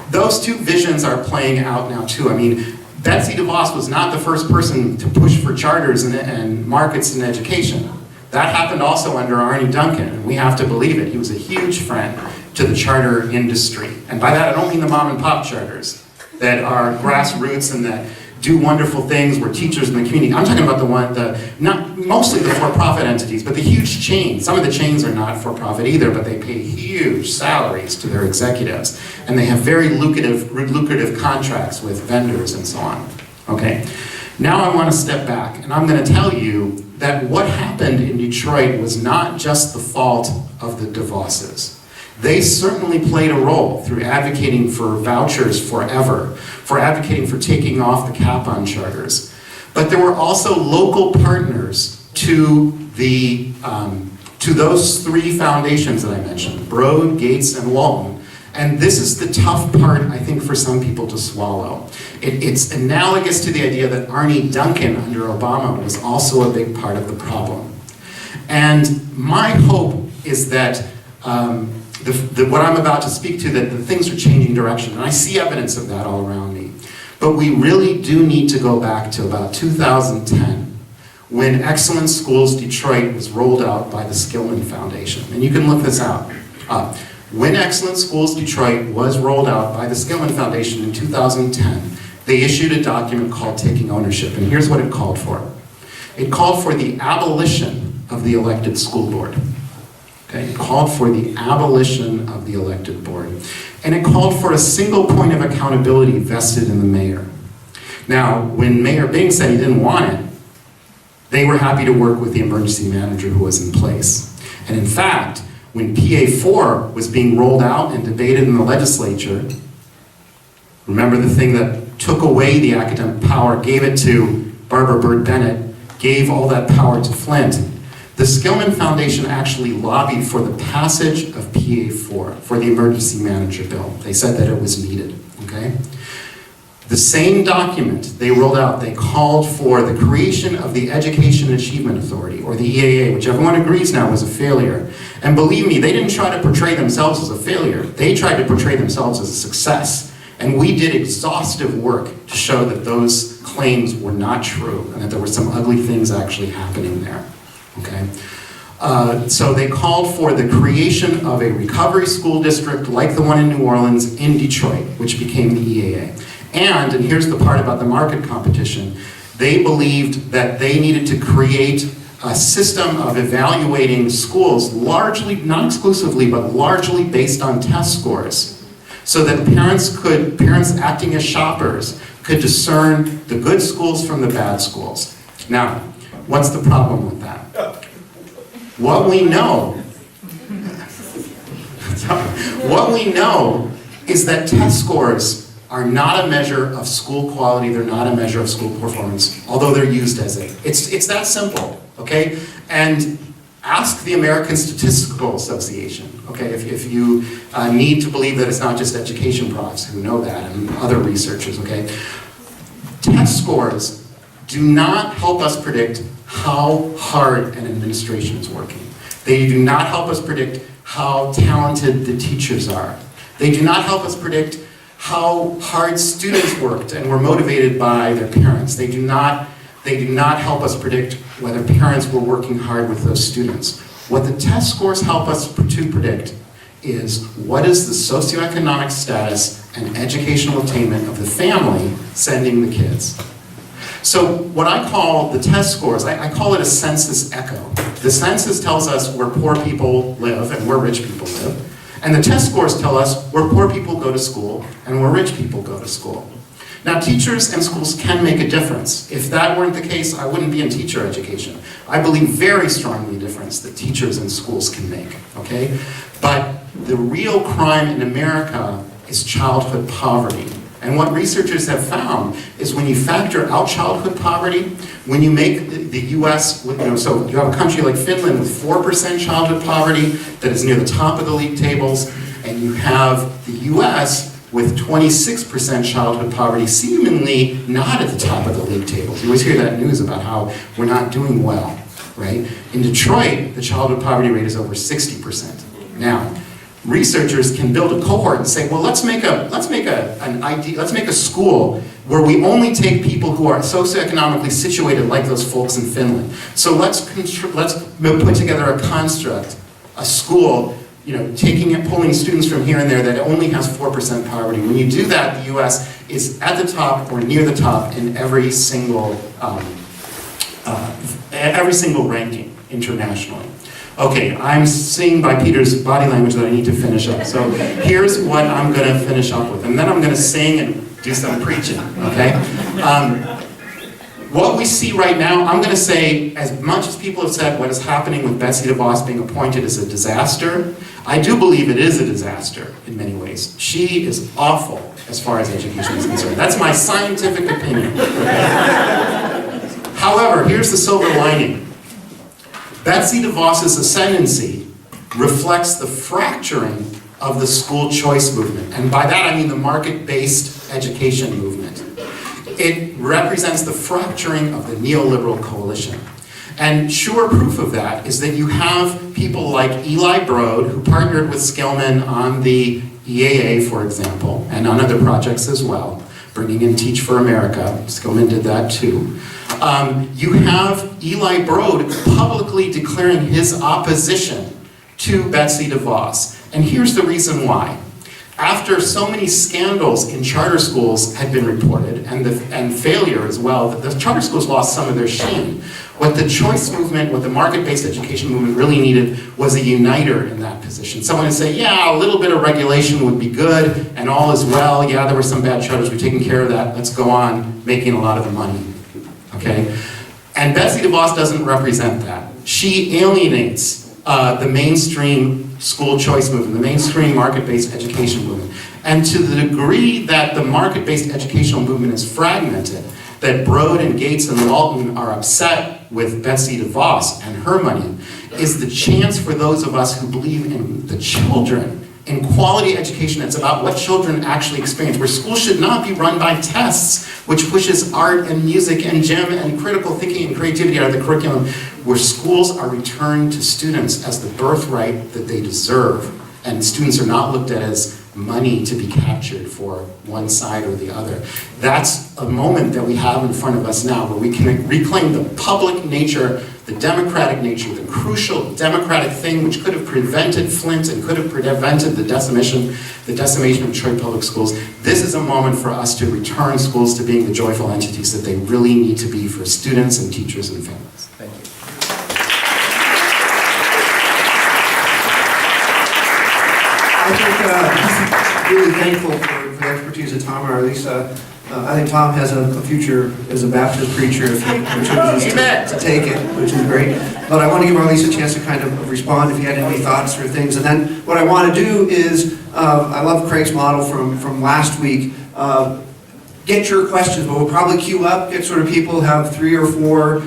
Those two visions are playing out now too. I mean, Betsy DeVos was not the first person to push for charters and markets in education. That happened also under Arne Duncan, and we have to believe it. He was a huge friend to the charter industry. And by that, I don't mean the mom and pop charters that are grassroots and that do wonderful things where teachers in the community, I'm talking about not mostly the for-profit entities, but the huge chains. Some of the chains are not for-profit either, but they pay huge salaries to their executives. And they have very lucrative contracts with vendors and so on. Okay, now I want to step back, and I'm going to tell you that what happened in Detroit was not just the fault of the DeVosses. They certainly played a role through advocating for vouchers forever, for advocating for taking off the cap on charters. But there were also local partners to those three foundations that I mentioned, Broad, Gates, and Walton. And this is the tough part, I think, for some people to swallow. It's analogous to the idea that Arne Duncan under Obama was also a big part of the problem. And my hope is that what I'm about to speak to, that the things are changing direction, and I see evidence of that all around me. But we really do need to go back to about 2010, when Excellent Schools Detroit was rolled out by the Skillman Foundation. And you can look this out. When Excellent Schools Detroit was rolled out by the Skillman Foundation in 2010, they issued a document called Taking Ownership, and here's what it called for. It called for the abolition of the elected school board. Okay, it called for the abolition of the elected board. And it called for a single point of accountability vested in the mayor. Now, when Mayor Bing said he didn't want it, they were happy to work with the emergency manager who was in place. And in fact, when PA4 was being rolled out and debated in the legislature, remember the thing that took away the academic power, gave it to Barbara Byrd Bennett, gave all that power to Flint. The Skillman Foundation actually lobbied for the passage of PA4, for the emergency manager bill. They said that it was needed, okay? The same document they rolled out, they called for the creation of the Education Achievement Authority, or the EAA, which everyone agrees now was a failure. And believe me, they didn't try to portray themselves as a failure. They tried to portray themselves as a success. And we did exhaustive work to show that those claims were not true, and that there were some ugly things actually happening there, okay? So they called for the creation of a recovery school district like the one in New Orleans in Detroit, which became the EAA. And here's the part about the market competition, they believed that they needed to create a system of evaluating schools largely, not exclusively, but largely based on test scores, so that parents acting as shoppers could discern the good schools from the bad schools. Now, what's the problem with that? What we know is that test scores are not a measure of school quality, they're not a measure of school performance, although they're used as a. It's that simple, okay? And ask the American Statistical Association, okay, if you need to believe that it's not just education profs who know that, and other researchers, okay? Test scores do not help us predict how hard an administration is working. They do not help us predict how talented the teachers are. They do not help us predict how hard students worked and were motivated by their parents. They do not help us predict whether parents were working hard with those students. What the test scores help us to predict is what is the socioeconomic status and educational attainment of the family sending the kids. So what I call the test scores, I call it a census echo. The census tells us where poor people live and where rich people live. And the test scores tell us where poor people go to school and where rich people go to school. Now, teachers and schools can make a difference. If that weren't the case, I wouldn't be in teacher education. I believe very strongly in the difference that teachers and schools can make, okay? But the real crime in America is childhood poverty. And what researchers have found is when you factor out childhood poverty, when you make the US, so you have a country like Finland with 4% childhood poverty that is near the top of the league tables, and you have the US with 26% childhood poverty, seemingly not at the top of the league tables. You always hear that news about how we're not doing well, right? In Detroit, the childhood poverty rate is over 60%. Now, researchers can build a cohort and say, well, let's make a school where we only take people who are socioeconomically situated like those folks in Finland. So let's put together a construct, a school, pulling students from here and there that only has 4% poverty. When you do that, the U.S. is at the top or near the top in every single ranking internationally. Okay, I'm seeing by Peter's body language that I need to finish up. So here's what I'm going to finish up with. And then I'm going to sing and do some preaching, okay? What we see right now, I'm going to say, as much as people have said what is happening with Betsy DeVos being appointed is a disaster, I do believe it is a disaster in many ways. She is awful as far as education is concerned. That's my scientific opinion. However, here's the silver lining. Betsy DeVos's ascendancy reflects the fracturing of the school choice movement. And by that I mean the market-based education movement. It represents the fracturing of the neoliberal coalition. And sure proof of that is that you have people like Eli Broad, who partnered with Skillman on the EAA, for example, and on other projects as well, bringing in Teach for America. Skillman did that too. You have Eli Broad publicly declaring his opposition to Betsy DeVos. And here's the reason why. After so many scandals in charter schools had been reported, and failure as well, the charter schools lost some of their sheen. What the choice movement, what the market-based education movement really needed was a uniter in that position. Someone would say, yeah, a little bit of regulation would be good, and all is well. Yeah, there were some bad charters, we're taking care of that. Let's go on making a lot of the money, okay? And Betsy DeVos doesn't represent that. She alienates the mainstream school choice movement, the mainstream market-based education movement. And to the degree that the market-based educational movement is fragmented, that Broad and Gates and Walton are upset with Betsy DeVos and her money, is the chance for those of us who believe in the children, in quality education that's about what children actually experience, where schools should not be run by tests, which pushes art and music and gym and critical thinking and creativity out of the curriculum, where schools are returned to students as the birthright that they deserve, and students are not looked at as money to be captured for one side or the other. That's a moment that we have in front of us now, where we can reclaim the public nature, the democratic nature, the crucial democratic thing which could have prevented Flint and could have prevented the decimation of Detroit public schools. This is a moment for us to return schools to being the joyful entities that they really need to be for students and teachers and families. Thank you. I think really thankful for the expertise of Tom and Arlyssa. I think Tom has a future as a Baptist preacher if he chooses to take it, which is great. But I want to give Arlyssa a chance to kind of respond if you had any thoughts or things. And then what I want to do is, I love Craig's model from last week. Get your questions, but we'll probably queue up, get sort of people, have 3 or 4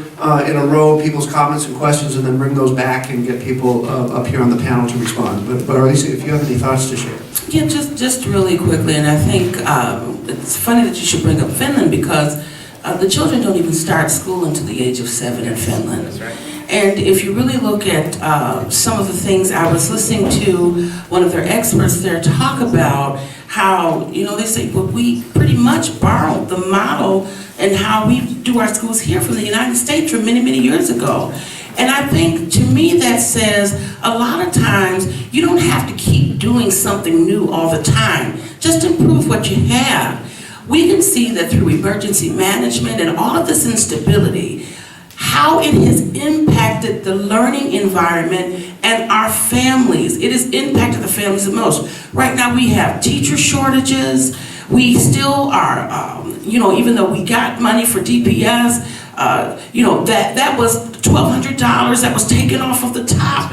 in a row, people's comments and questions, and then bring those back and get people up here on the panel to respond. But Arlyssa, if you have any thoughts to share. Yeah, just really quickly, and I think it's funny that you should bring up Finland because the children don't even start school until the age of 7 in Finland. That's right. And if you really look at some of the things, I was listening to one of their experts there talk about how, you know, they say, well, we pretty much borrowed the model and how we do our schools here from the United States from many, many years ago. And I think, to me, that says a lot of times you don't have to keep doing something new all the time. Just improve what you have. We can see that through emergency management and all of this instability, how it has impacted the learning environment and our families. It has impacted the families the most. Right now we have teacher shortages. We still are, you know, even though we got money for DPS, you know, that was $1,200 that was taken off of the top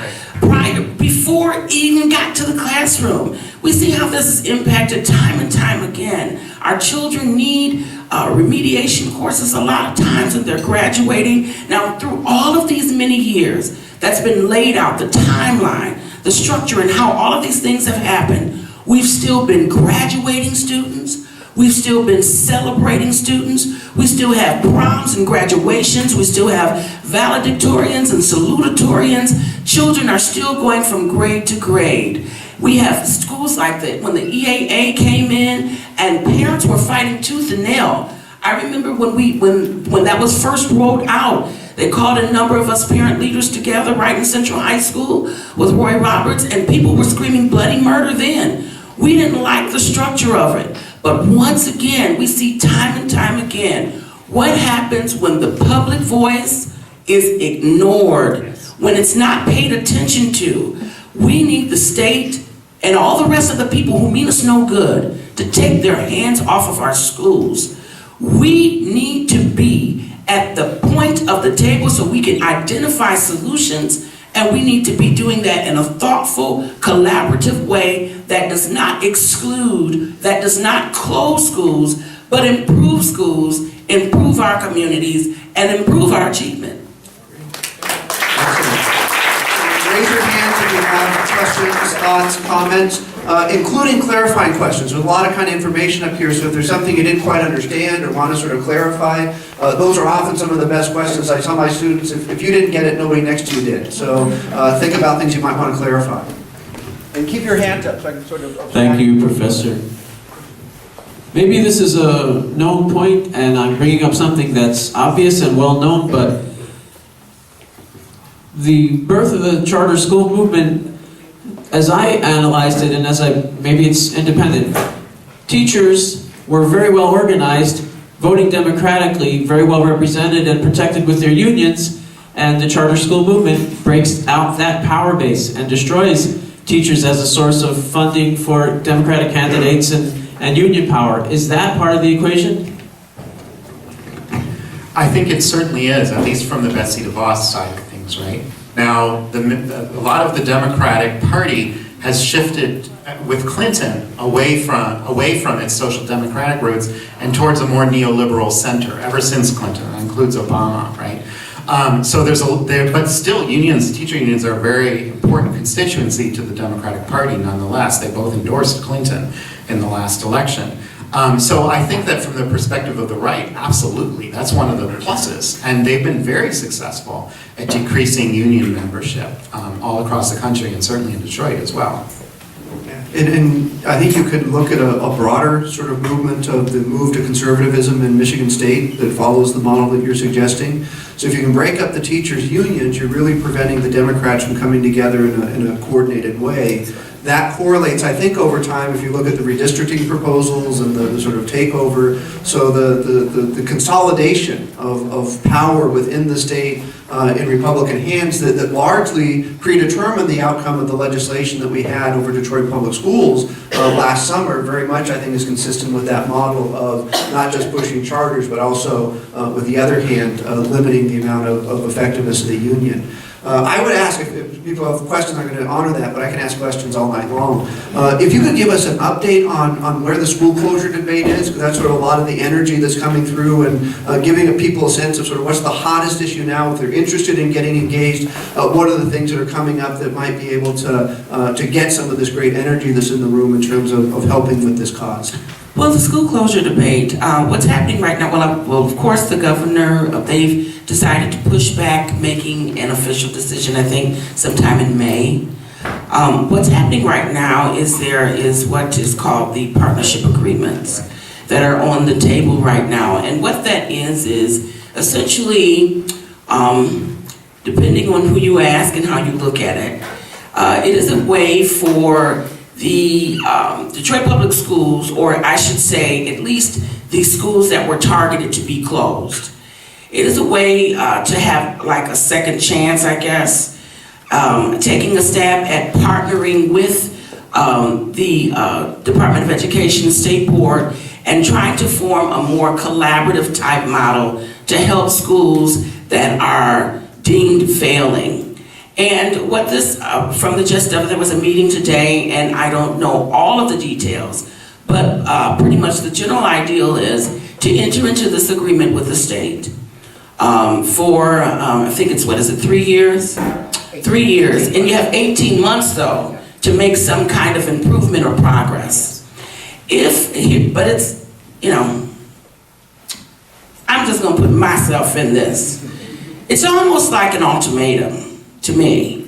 before it even got to the classroom. We see how this has impacted time and time again. Our children need remediation courses a lot of times when they're graduating. Now, through all of these many years, that's been laid out, the timeline, the structure, and how all of these things have happened. We've still been graduating students. We've still been celebrating students. We still have proms and graduations. We still have valedictorians and salutatorians. Children are still going from grade to grade. We have schools like that when the EAA came in and parents were fighting tooth and nail. I remember when that was first rolled out, they called a number of us parent leaders together right in Central High School with Roy Roberts, and people were screaming bloody murder then. We didn't like the structure of it. But once again, we see time and time again what happens when the public voice is ignored, when it's not paid attention to. We need the state and all the rest of the people who mean us no good to take their hands off of our schools. We need to be at the point of the table so we can identify solutions, and we need to be doing that in a thoughtful, collaborative way that does not exclude, that does not close schools, but improve schools, improve our communities, and improve our achievement. Raise your hands if you have questions, thoughts, comments, including clarifying questions. There's a lot of kind of information up here, so if there's something you didn't quite understand or want to sort of clarify, those are often some of the best questions. I tell my students, if you didn't get it, nobody next to you did. So think about things you might want to clarify. And keep your hands up so I can sort of... Thank you, Professor. Maybe this is a known point, and I'm bringing up something that's obvious and well known, but the birth of the charter school movement, as I analyzed it, and maybe it's independent, teachers were very well organized, voting democratically, very well represented and protected with their unions, and the charter school movement breaks out that power base and destroys teachers as a source of funding for Democratic candidates and union power. Is that part of the equation? I think it certainly is, at least from the Betsy DeVos side of things, right? Now, a lot of the Democratic Party has shifted with Clinton away from its social democratic roots and towards a more neoliberal center ever since Clinton. That includes Obama, right? So but still teacher unions are a very important constituency to the Democratic Party nonetheless. They both endorsed Clinton in the last election. So I think that from the perspective of the right, absolutely, that's one of the pluses. And they've been very successful at decreasing union membership all across the country and certainly in Detroit as well. And I think you could look at a broader sort of movement of the move to conservatism in Michigan State that follows the model that you're suggesting. So if you can break up the teachers' unions, you're really preventing the Democrats from coming together in a coordinated way. That correlates, I think, over time, if you look at the redistricting proposals and the sort of takeover, so the consolidation of power within the state in Republican hands that largely predetermined the outcome of the legislation that we had over Detroit Public Schools last summer, very much, I think, is consistent with that model of not just pushing charters, but also, with the other hand, limiting the amount of effectiveness of the union. I would ask, if people have questions, I'm going to honor that, but I can ask questions all night long. If you could give us an update on where the school closure debate is, because that's sort of a lot of the energy that's coming through, and giving people a sense of sort of what's the hottest issue now, if they're interested in getting engaged, what are the things that are coming up that might be able to get some of this great energy that's in the room in terms of helping with this cause. Well, the school closure debate, what's happening right now, well, of course, the governor, they've decided to push back making an official decision, I think, sometime in May. What's happening right now is there is what is called the partnership agreements that are on the table right now. And what that is essentially, depending on who you ask and how you look at it, it is a way for the Detroit Public Schools, or I should say at least the schools that were targeted to be closed. It is a way to have like a second chance, I guess, taking a stab at partnering with the Department of Education State Board and trying to form a more collaborative type model to help schools that are deemed failing. And what this, from the gist of it, there was a meeting today, and I don't know all of the details, but pretty much the general ideal is to enter into this agreement with the state for, I think it's, 3 years? 3 years, and you have 18 months though to make some kind of improvement or progress. But it's, I'm just gonna put myself in this. It's almost like an ultimatum to me.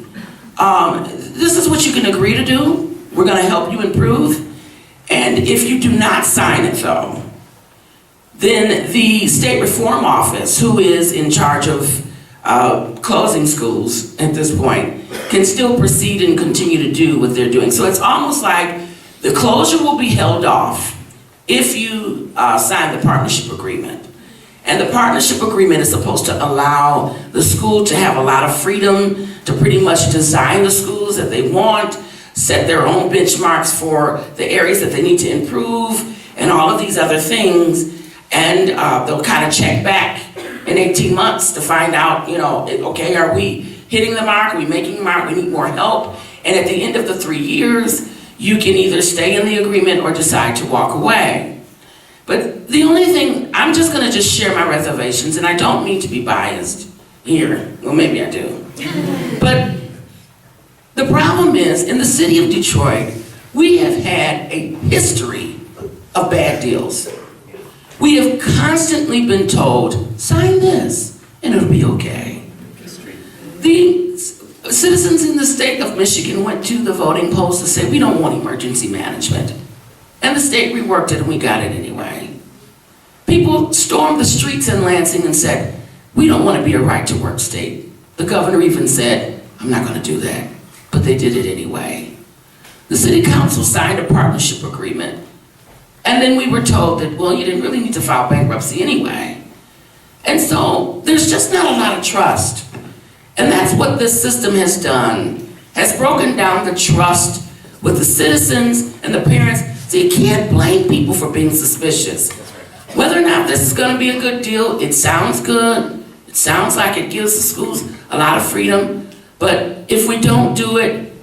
This is what you can agree to do. We're gonna help you improve. And if you do not sign it though, then the State Reform Office, who is in charge of closing schools at this point, can still proceed and continue to do what they're doing. So it's almost like the closure will be held off if you sign the partnership agreement. And the partnership agreement is supposed to allow the school to have a lot of freedom to pretty much design the schools that they want, set their own benchmarks for the areas that they need to improve, and all of these other things. And they'll kind of check back in 18 months to find out, okay, are we hitting the mark? Are we making the mark? We need more help. And at the end of the 3 years, you can either stay in the agreement or decide to walk away. But the only thing, I'm just gonna just share my reservations, and I don't mean to be biased here. Well, maybe I do. But the problem is, in the city of Detroit, we have had a history of bad deals. We have constantly been told, sign this, and it'll be okay. The citizens in the state of Michigan went to the voting polls to say, we don't want emergency management. And the state reworked it and we got it anyway. People stormed the streets in Lansing and said, we don't want to be a right-to-work state. The governor even said, I'm not going to do that. But they did it anyway. The city council signed a partnership agreement. And then we were told that, well, you didn't really need to file bankruptcy anyway. And so there's just not a lot of trust. And that's what this system has done, has broken down the trust with the citizens and the parents. So you can't blame people for being suspicious. Whether or not this is going to be a good deal, it sounds good. It sounds like it gives the schools a lot of freedom. But if we don't do it,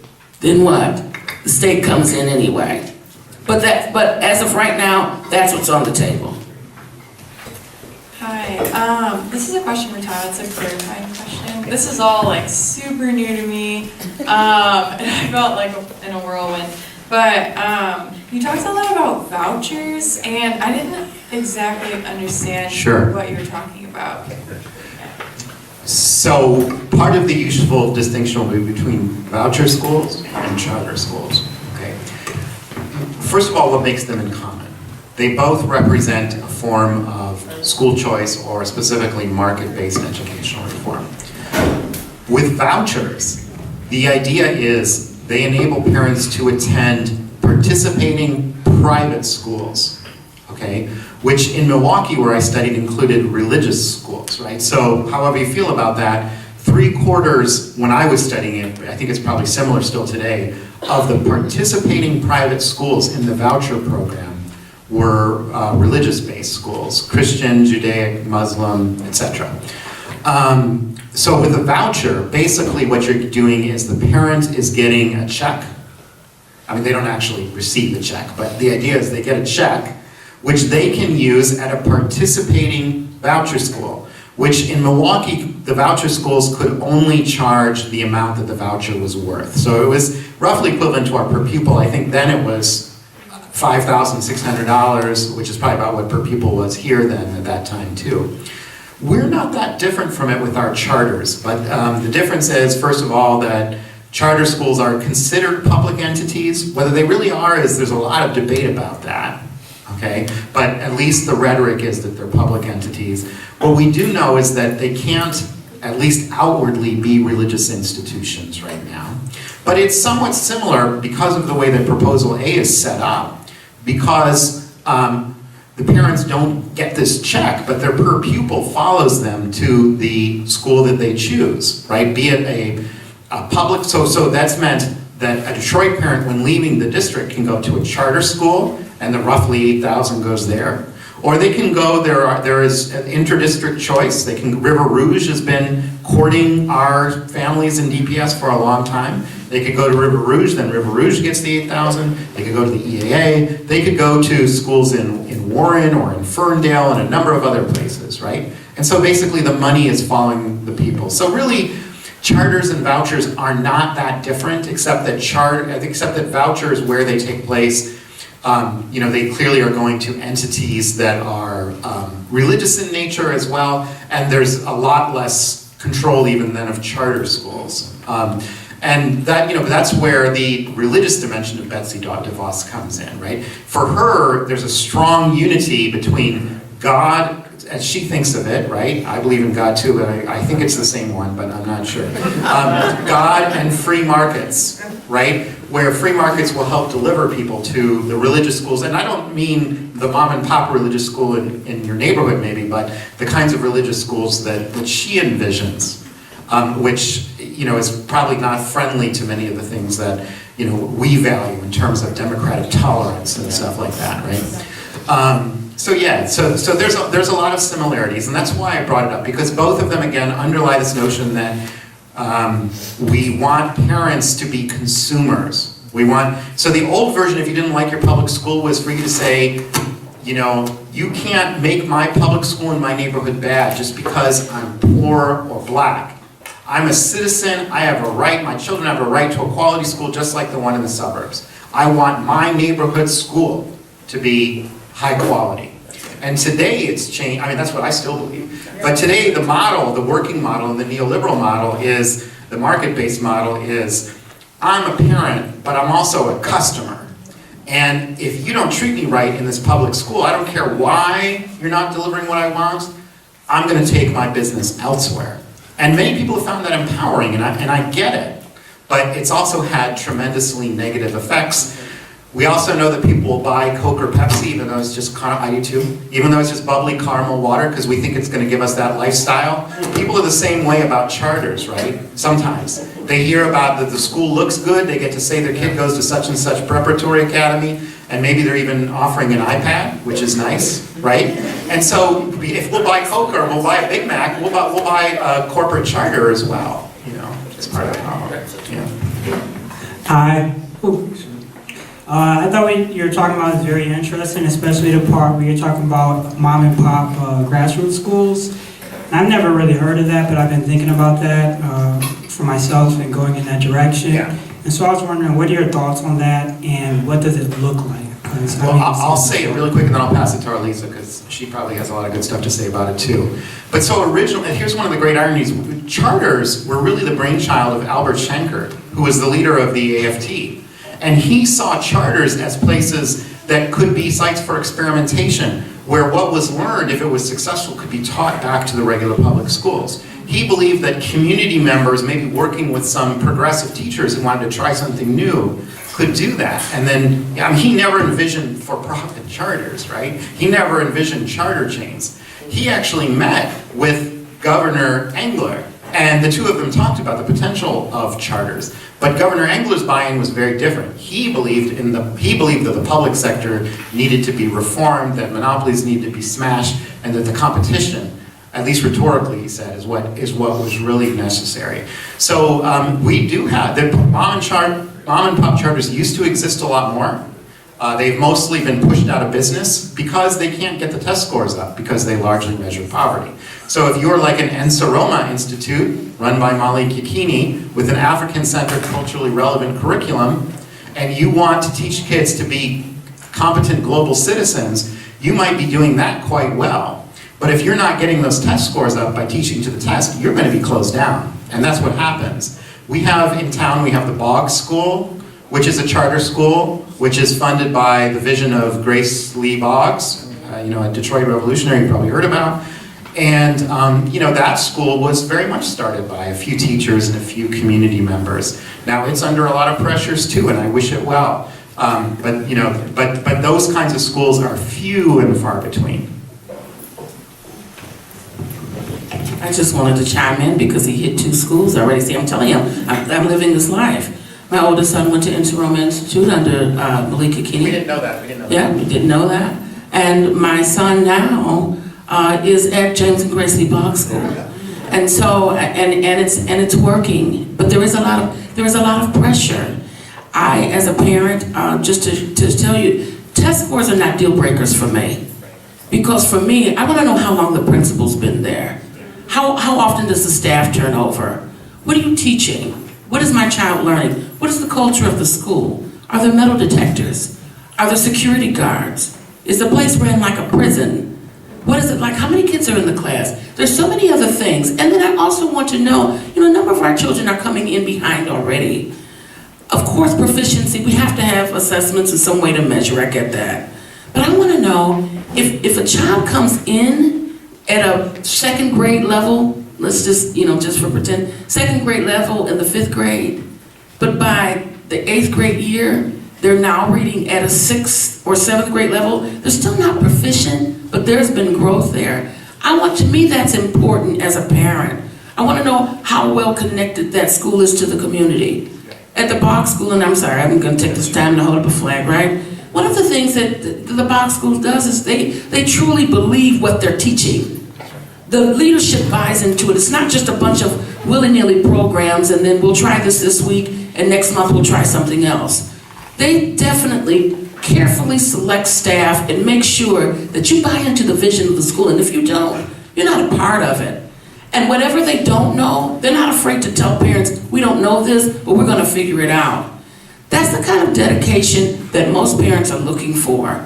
then what? The state comes in anyway. But as of right now, that's what's on the table. Hi, this is a question for Todd. It's a clarifying question. This is all like super new to me, and I felt like in a whirlwind. But you talked a lot about vouchers, and I didn't exactly understand what you were talking about. So part of the useful distinction will be between voucher schools and charter schools. Okay. First of all, what makes them in common? They both represent a form of school choice or specifically market-based educational reform. With vouchers, the idea is they enable parents to attend participating private schools, okay? Which in Milwaukee, where I studied, included religious schools, right? So however you feel about that, 3/4, when I was studying it, I think it's probably similar still today, of the participating private schools in the voucher program were religious-based schools, Christian, Judaic, Muslim, etc. So with a voucher, basically what you're doing is the parent is getting a check. I mean, they don't actually receive the check, but the idea is they get a check, which they can use at a participating voucher school, which in Milwaukee, the voucher schools could only charge the amount that the voucher was worth. So it was roughly equivalent to our per pupil. I think then it was $5,600, which is probably about what per pupil was here then at that time too. We're not that different from it with our charters, but the difference is, first of all, that charter schools are considered public entities. Whether they really are there's a lot of debate about that, okay? But at least the rhetoric is that they're public entities. What we do know is that they can't, at least outwardly, be religious institutions right now. But it's somewhat similar because of the way that Proposal A is set up, because the parents don't get this check, but their per pupil follows them to the school that they choose, right? Be it a public, so that's meant that a Detroit parent, when leaving the district, can go to a charter school, and the roughly 8,000 goes there. Or they can go, there is an inter-district choice. River Rouge has been courting our families in DPS for a long time. They could go to River Rouge, then River Rouge gets the 8,000. They could go to the EAA. They could go to schools in Warren or in Ferndale and a number of other places, right? And so basically the money is following the people. So really, charters and vouchers are not that different, except that vouchers, where they take place, they clearly are going to entities that are religious in nature as well, and there's a lot less control even than of charter schools. And that, that's where the religious dimension of Betsy DeVos comes in, right? For her, there's a strong unity between God, as she thinks of it, right? I believe in God too, but I think it's the same one, but I'm not sure. God and free markets, right? Where free markets will help deliver people to the religious schools. And I don't mean the mom and pop religious school in your neighborhood maybe, but the kinds of religious schools that she envisions, which, is probably not friendly to many of the things that, we value in terms of democratic tolerance and stuff like that, right? So there's a lot of similarities, and that's why I brought it up, because both of them, again, underlie this notion that we want parents to be consumers. So the old version, if you didn't like your public school, was for you to say, you can't make my public school in my neighborhood bad just because I'm poor or black. I'm a citizen, I have a right, my children have a right to a quality school just like the one in the suburbs. I want my neighborhood school to be high quality. And today it's changed, that's what I still believe. But today the model, the working model and the neoliberal model is, the market-based model is, I'm a parent, but I'm also a customer. And if you don't treat me right in this public school, I don't care why you're not delivering what I want, I'm gonna take my business elsewhere. And many people have found that empowering, and I get it. But it's also had tremendously negative effects. We also know that people will buy Coke or Pepsi, even though it's just, I do too, even though it's just bubbly caramel water, because we think it's going to give us that lifestyle. People are the same way about charters, right? Sometimes. They hear about that the school looks good, they get to say their kid goes to such and such preparatory academy, and maybe they're even offering an iPad, which is nice, right? And so if we'll buy Coke or we'll buy a Big Mac, we'll buy a corporate charter as well. It's part of the problem. Hi. I thought what you were talking about is very interesting, especially the part where you're talking about mom and pop grassroots schools. And I've never really heard of that, but I've been thinking about that for myself and going in that direction. Yeah. And so I was wondering, what are your thoughts on that, and what does it look like? Well, I'll say it really quick, and then I'll pass it to Arlyssa, because she probably has a lot of good stuff to say about it too. But so originally, and here's one of the great ironies, charters were really the brainchild of Albert Schenker, who was the leader of the AFT. And he saw charters as places that could be sites for experimentation, where what was learned, if it was successful, could be taught back to the regular public schools. He believed that community members, maybe working with some progressive teachers who wanted to try something new, could do that. And then, he never envisioned for-profit charters, right? He never envisioned charter chains. He actually met with Governor Engler, and the two of them talked about the potential of charters. But Governor Engler's buy-in was very different. He believed that the public sector needed to be reformed, that monopolies needed to be smashed, and that the competition, at least rhetorically, he said, is what was really necessary. So we do have, the mom and pop charters used to exist a lot more. They've mostly been pushed out of business because they can't get the test scores up, because they largely measure poverty. So if you're like an Ensaroma Institute, run by Molly Kikini, with an African-centered, culturally relevant curriculum, and you want to teach kids to be competent global citizens, you might be doing that quite well. But if you're not getting those test scores up by teaching to the test, you're going to be closed down. And that's what happens. We have in town, we have the Boggs School, which is a charter school, which is funded by the vision of Grace Lee Boggs, a Detroit revolutionary you probably heard about. And that school was very much started by a few teachers and a few community members. Now it's under a lot of pressures too, and I wish it well. But those kinds of schools are few and far between. I just wanted to chime in because he hit 2 schools already. See, I'm telling you, I'm living this life. My oldest son went to Interroma Institute under Malika Kinney. We didn't know that. Yeah, we didn't know that. And my son now is at James and Grace Lee Boggs School. And so, and it's working. But there is a lot of pressure. I, as a parent, just to tell you, test scores are not deal breakers for me. Because for me, I want to know how long the principal's been there. How often does the staff turn over? What are you teaching? What is my child learning? What is the culture of the school? Are there metal detectors? Are there security guards? Is the place ran like a prison? What is it like? How many kids are in the class? There's so many other things. And then I also want to know, a number of our children are coming in behind already. Of course, proficiency, we have to have assessments and some way to measure, I get that. But I want to know, if a child comes in at a 2nd grade level, let's just, just for pretend, 2nd grade level in the 5th grade, but by the 8th grade year, they're now reading at a 6th or 7th grade level. They're still not proficient, but there's been growth there. To me, that's important as a parent. I want to know how well connected that school is to the community. At the Boggs School, and I'm sorry, I'm going to take this time to hold up a flag, right? One of the things that the Boggs School does is they truly believe what they're teaching. The leadership buys into it. It's not just a bunch of willy-nilly programs and then we'll try this week and next month we'll try something else. They definitely carefully select staff and make sure that you buy into the vision of the school. And if you don't, you're not a part of it. And whatever they don't know, they're not afraid to tell parents, we don't know this, but we're going to figure it out. That's the kind of dedication that most parents are looking for.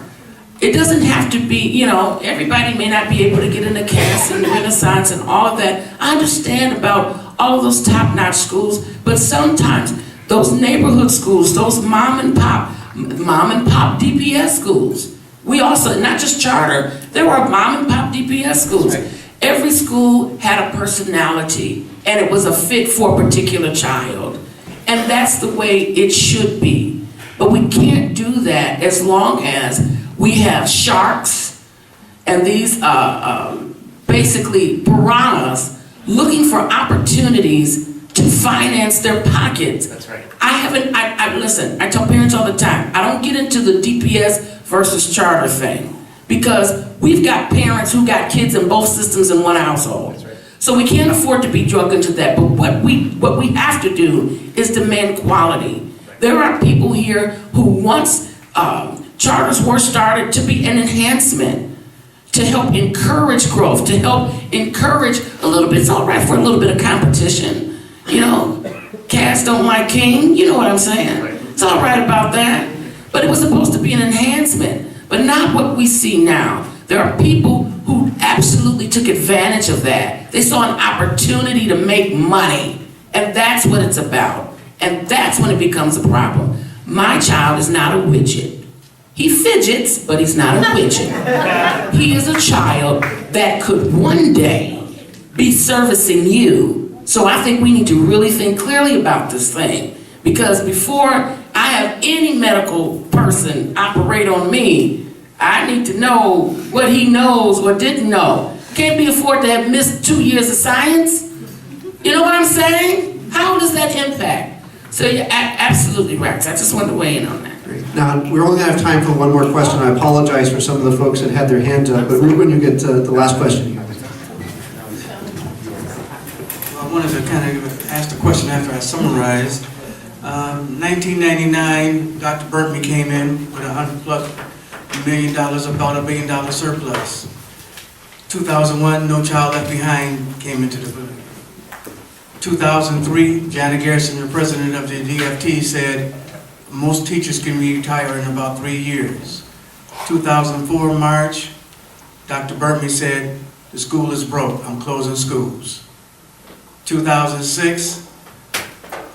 It doesn't have to be, everybody may not be able to get into CAS and Renaissance and all of that. I understand about all of those top-notch schools, but sometimes those neighborhood schools, those mom and pop DPS schools, we also, not just charter, there were mom and pop DPS schools. Every school had a personality, and it was a fit for a particular child. And that's the way it should be. But we can't do that as long as we have sharks and these basically piranhas looking for opportunities to finance their pockets. That's right. Listen, I tell parents all the time, I don't get into the DPS versus charter thing because we've got parents who got kids in both systems in one household. That's right. So we can't afford to be drugged into that. But what we have to do is demand quality. There are people here who once charters were started to be an enhancement, to help encourage growth, to help encourage a little bit. It's all right for a little bit of competition. Cats don't like king, you know what I'm saying? It's all right about that. But it was supposed to be an enhancement, but not what we see now. There are people who absolutely took advantage of that. They saw an opportunity to make money, and that's what it's about. And that's when it becomes a problem. My child is not a widget. He fidgets, but he's not a widget. He is a child that could one day be servicing you. So I think we need to really think clearly about this thing. Because before I have any medical person operate on me, I need to know what he knows or didn't know. Can't be afford to have missed 2 years of science. You know what I'm saying? How does that impact? So you're absolutely right. I just wanted to weigh in on that. Now, we're only going to have time for one more question. I apologize for some of the folks that had their hands up, but Ruben, you get the last question here. I wanted to kind of ask the question after I summarized. 1999, Dr. Burtman came in with $100+ million, about $1 billion surplus. 2001, No Child Left Behind came into the building. 2003, Janet Garrison, the president of the DFT, said most teachers can retire in about 3 years. 2004, March, Dr. Burtman said the school is broke, I'm closing schools. 2006,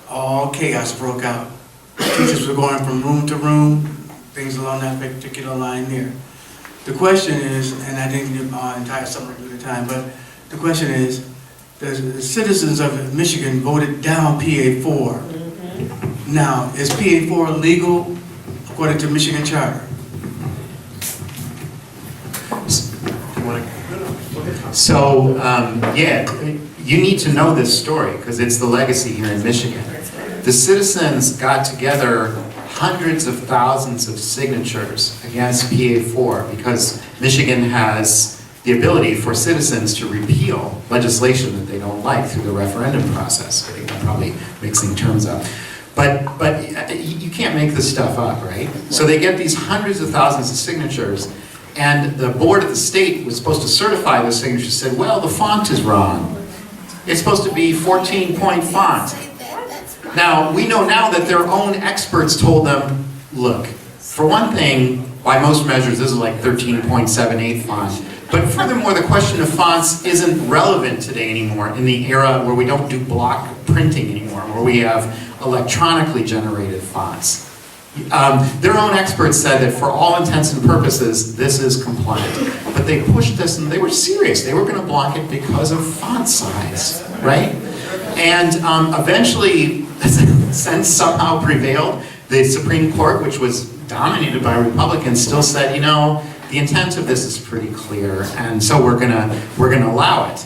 all chaos broke out. Teachers were going from room to room, things along that particular line there. The question is, and I didn't give my entire summary at the time, but the question is, the citizens of Michigan voted down PA4. Now, is PA4 legal according to Michigan Charter? So, yeah, you need to know this story because it's the legacy here in Michigan. The citizens got together hundreds of thousands of signatures against PA4 because Michigan has the ability for citizens to repeal legislation that they don't like through the referendum process. I think I'm probably mixing terms up. But you can't make this stuff up, right? So they get these hundreds of thousands of signatures, and the board of the state was supposed to certify the signatures, said, well, the font is wrong. It's supposed to be 14-point font. Now, we know now that their own experts told them, look, for one thing, by most measures, this is like 13.78 font. But furthermore, the question of fonts isn't relevant today anymore in the era where we don't do block printing anymore, where we have electronically generated fonts. Their own experts said that for all intents and purposes, this is compliant. But they pushed this and they were serious. They were going to block it because of font size, right? And eventually, sense somehow prevailed. The Supreme Court, which was dominated by Republicans, still said, you know, the intent of this is pretty clear, and so we're gonna allow it.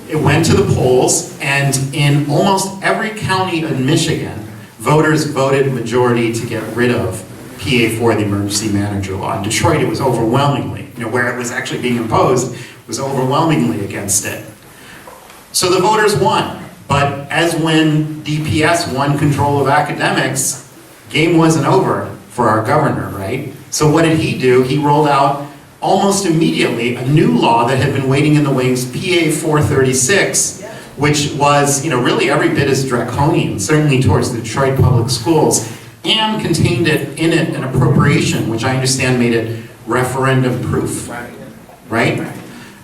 It went to the polls, and in almost every county in Michigan, voters voted majority to get rid of PA4, the emergency manager law. In Detroit, it was overwhelmingly, where it was actually being imposed, was overwhelmingly against it. So the voters won, but as when DPS won control of academics, game wasn't over for our governor, right? So what did he do? He rolled out almost immediately a new law that had been waiting in the wings, PA 436, which was, really every bit as draconian, certainly towards the Detroit public schools, and contained in it an appropriation, which I understand made it referendum proof, right?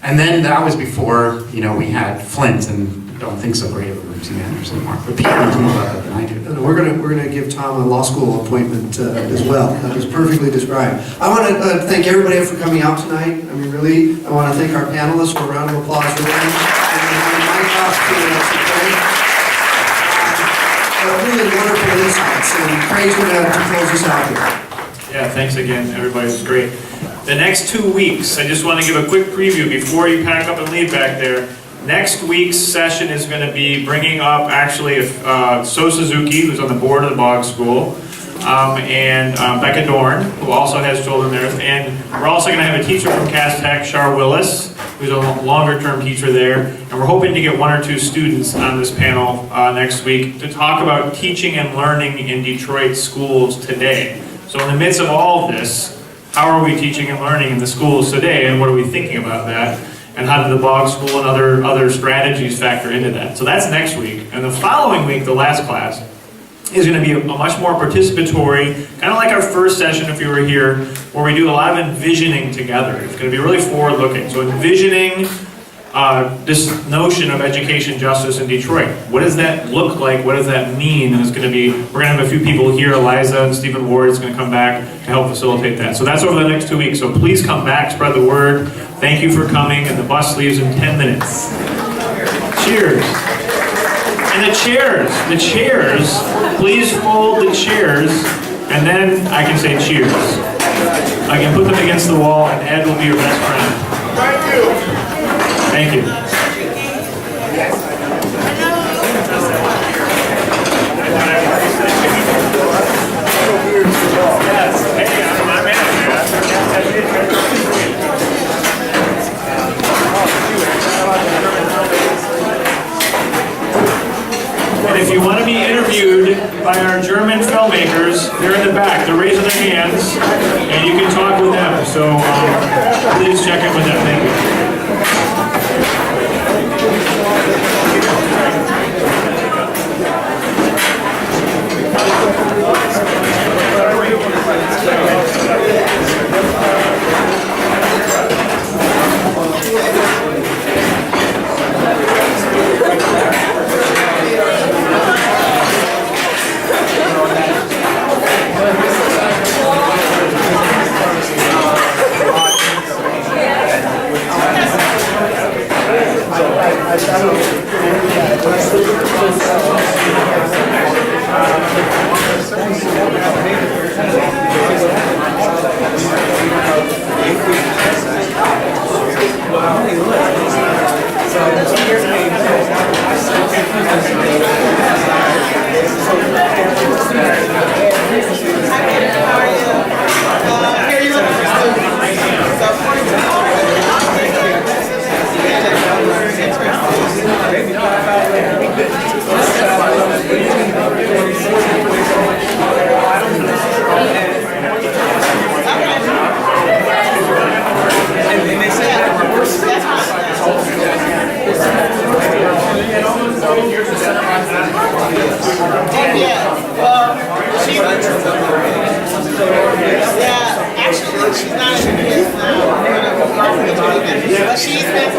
And then that was before, we had Flint, and don't think so great of emergency managers anymore. But people know more about that than I do. We're gonna give Tom a law school appointment as well. That was perfectly described. I want to thank everybody for coming out tonight. I mean, really, I want to thank our panelists for a round of applause for them. And Mike off to really wonderful insights. And Craig's going to close us out here. Yeah, thanks again, everybody. It was great. The next 2 weeks, I just want to give a quick preview before you pack up and leave back there. Next week's session is going to be bringing up actually So Suzuki, who's on the board of the Bog School, and Becca Dorn, who also has children there. And we're also going to have a teacher from Cass Tech, Char Willis, who's a longer-term teacher there. And we're hoping to get 1 or 2 students on this panel next week to talk about teaching and learning in Detroit schools today. So in the midst of all of this, how are we teaching and learning in the schools today, and what are we thinking about that? And how did the Bog School and other strategies factor into that? So that's next week. And the following week, the last class, is going to be a much more participatory, kind of like our first session if you were here, where we do a lot of envisioning together. It's going to be really forward-looking. So envisioning this notion of education justice in Detroit. What does that look like? What does that mean? And it's going to be, we're going to have a few people here. Eliza and Stephen Ward is going to come back to help facilitate that. So that's over the next 2 weeks. So please come back, spread the word. Thank you for coming, and the bus leaves in 10 minutes. Cheers. And the chairs, please fold the chairs, and then I can say cheers. I can put them against the wall, and Ed will be your best friend. Thank you. Thank you. And if you want to be interviewed by our German filmmakers, they're in the back. They're raising their hands, and you can talk with them. So please check in with them. Thank you. Actually, she's not in the now. But she's been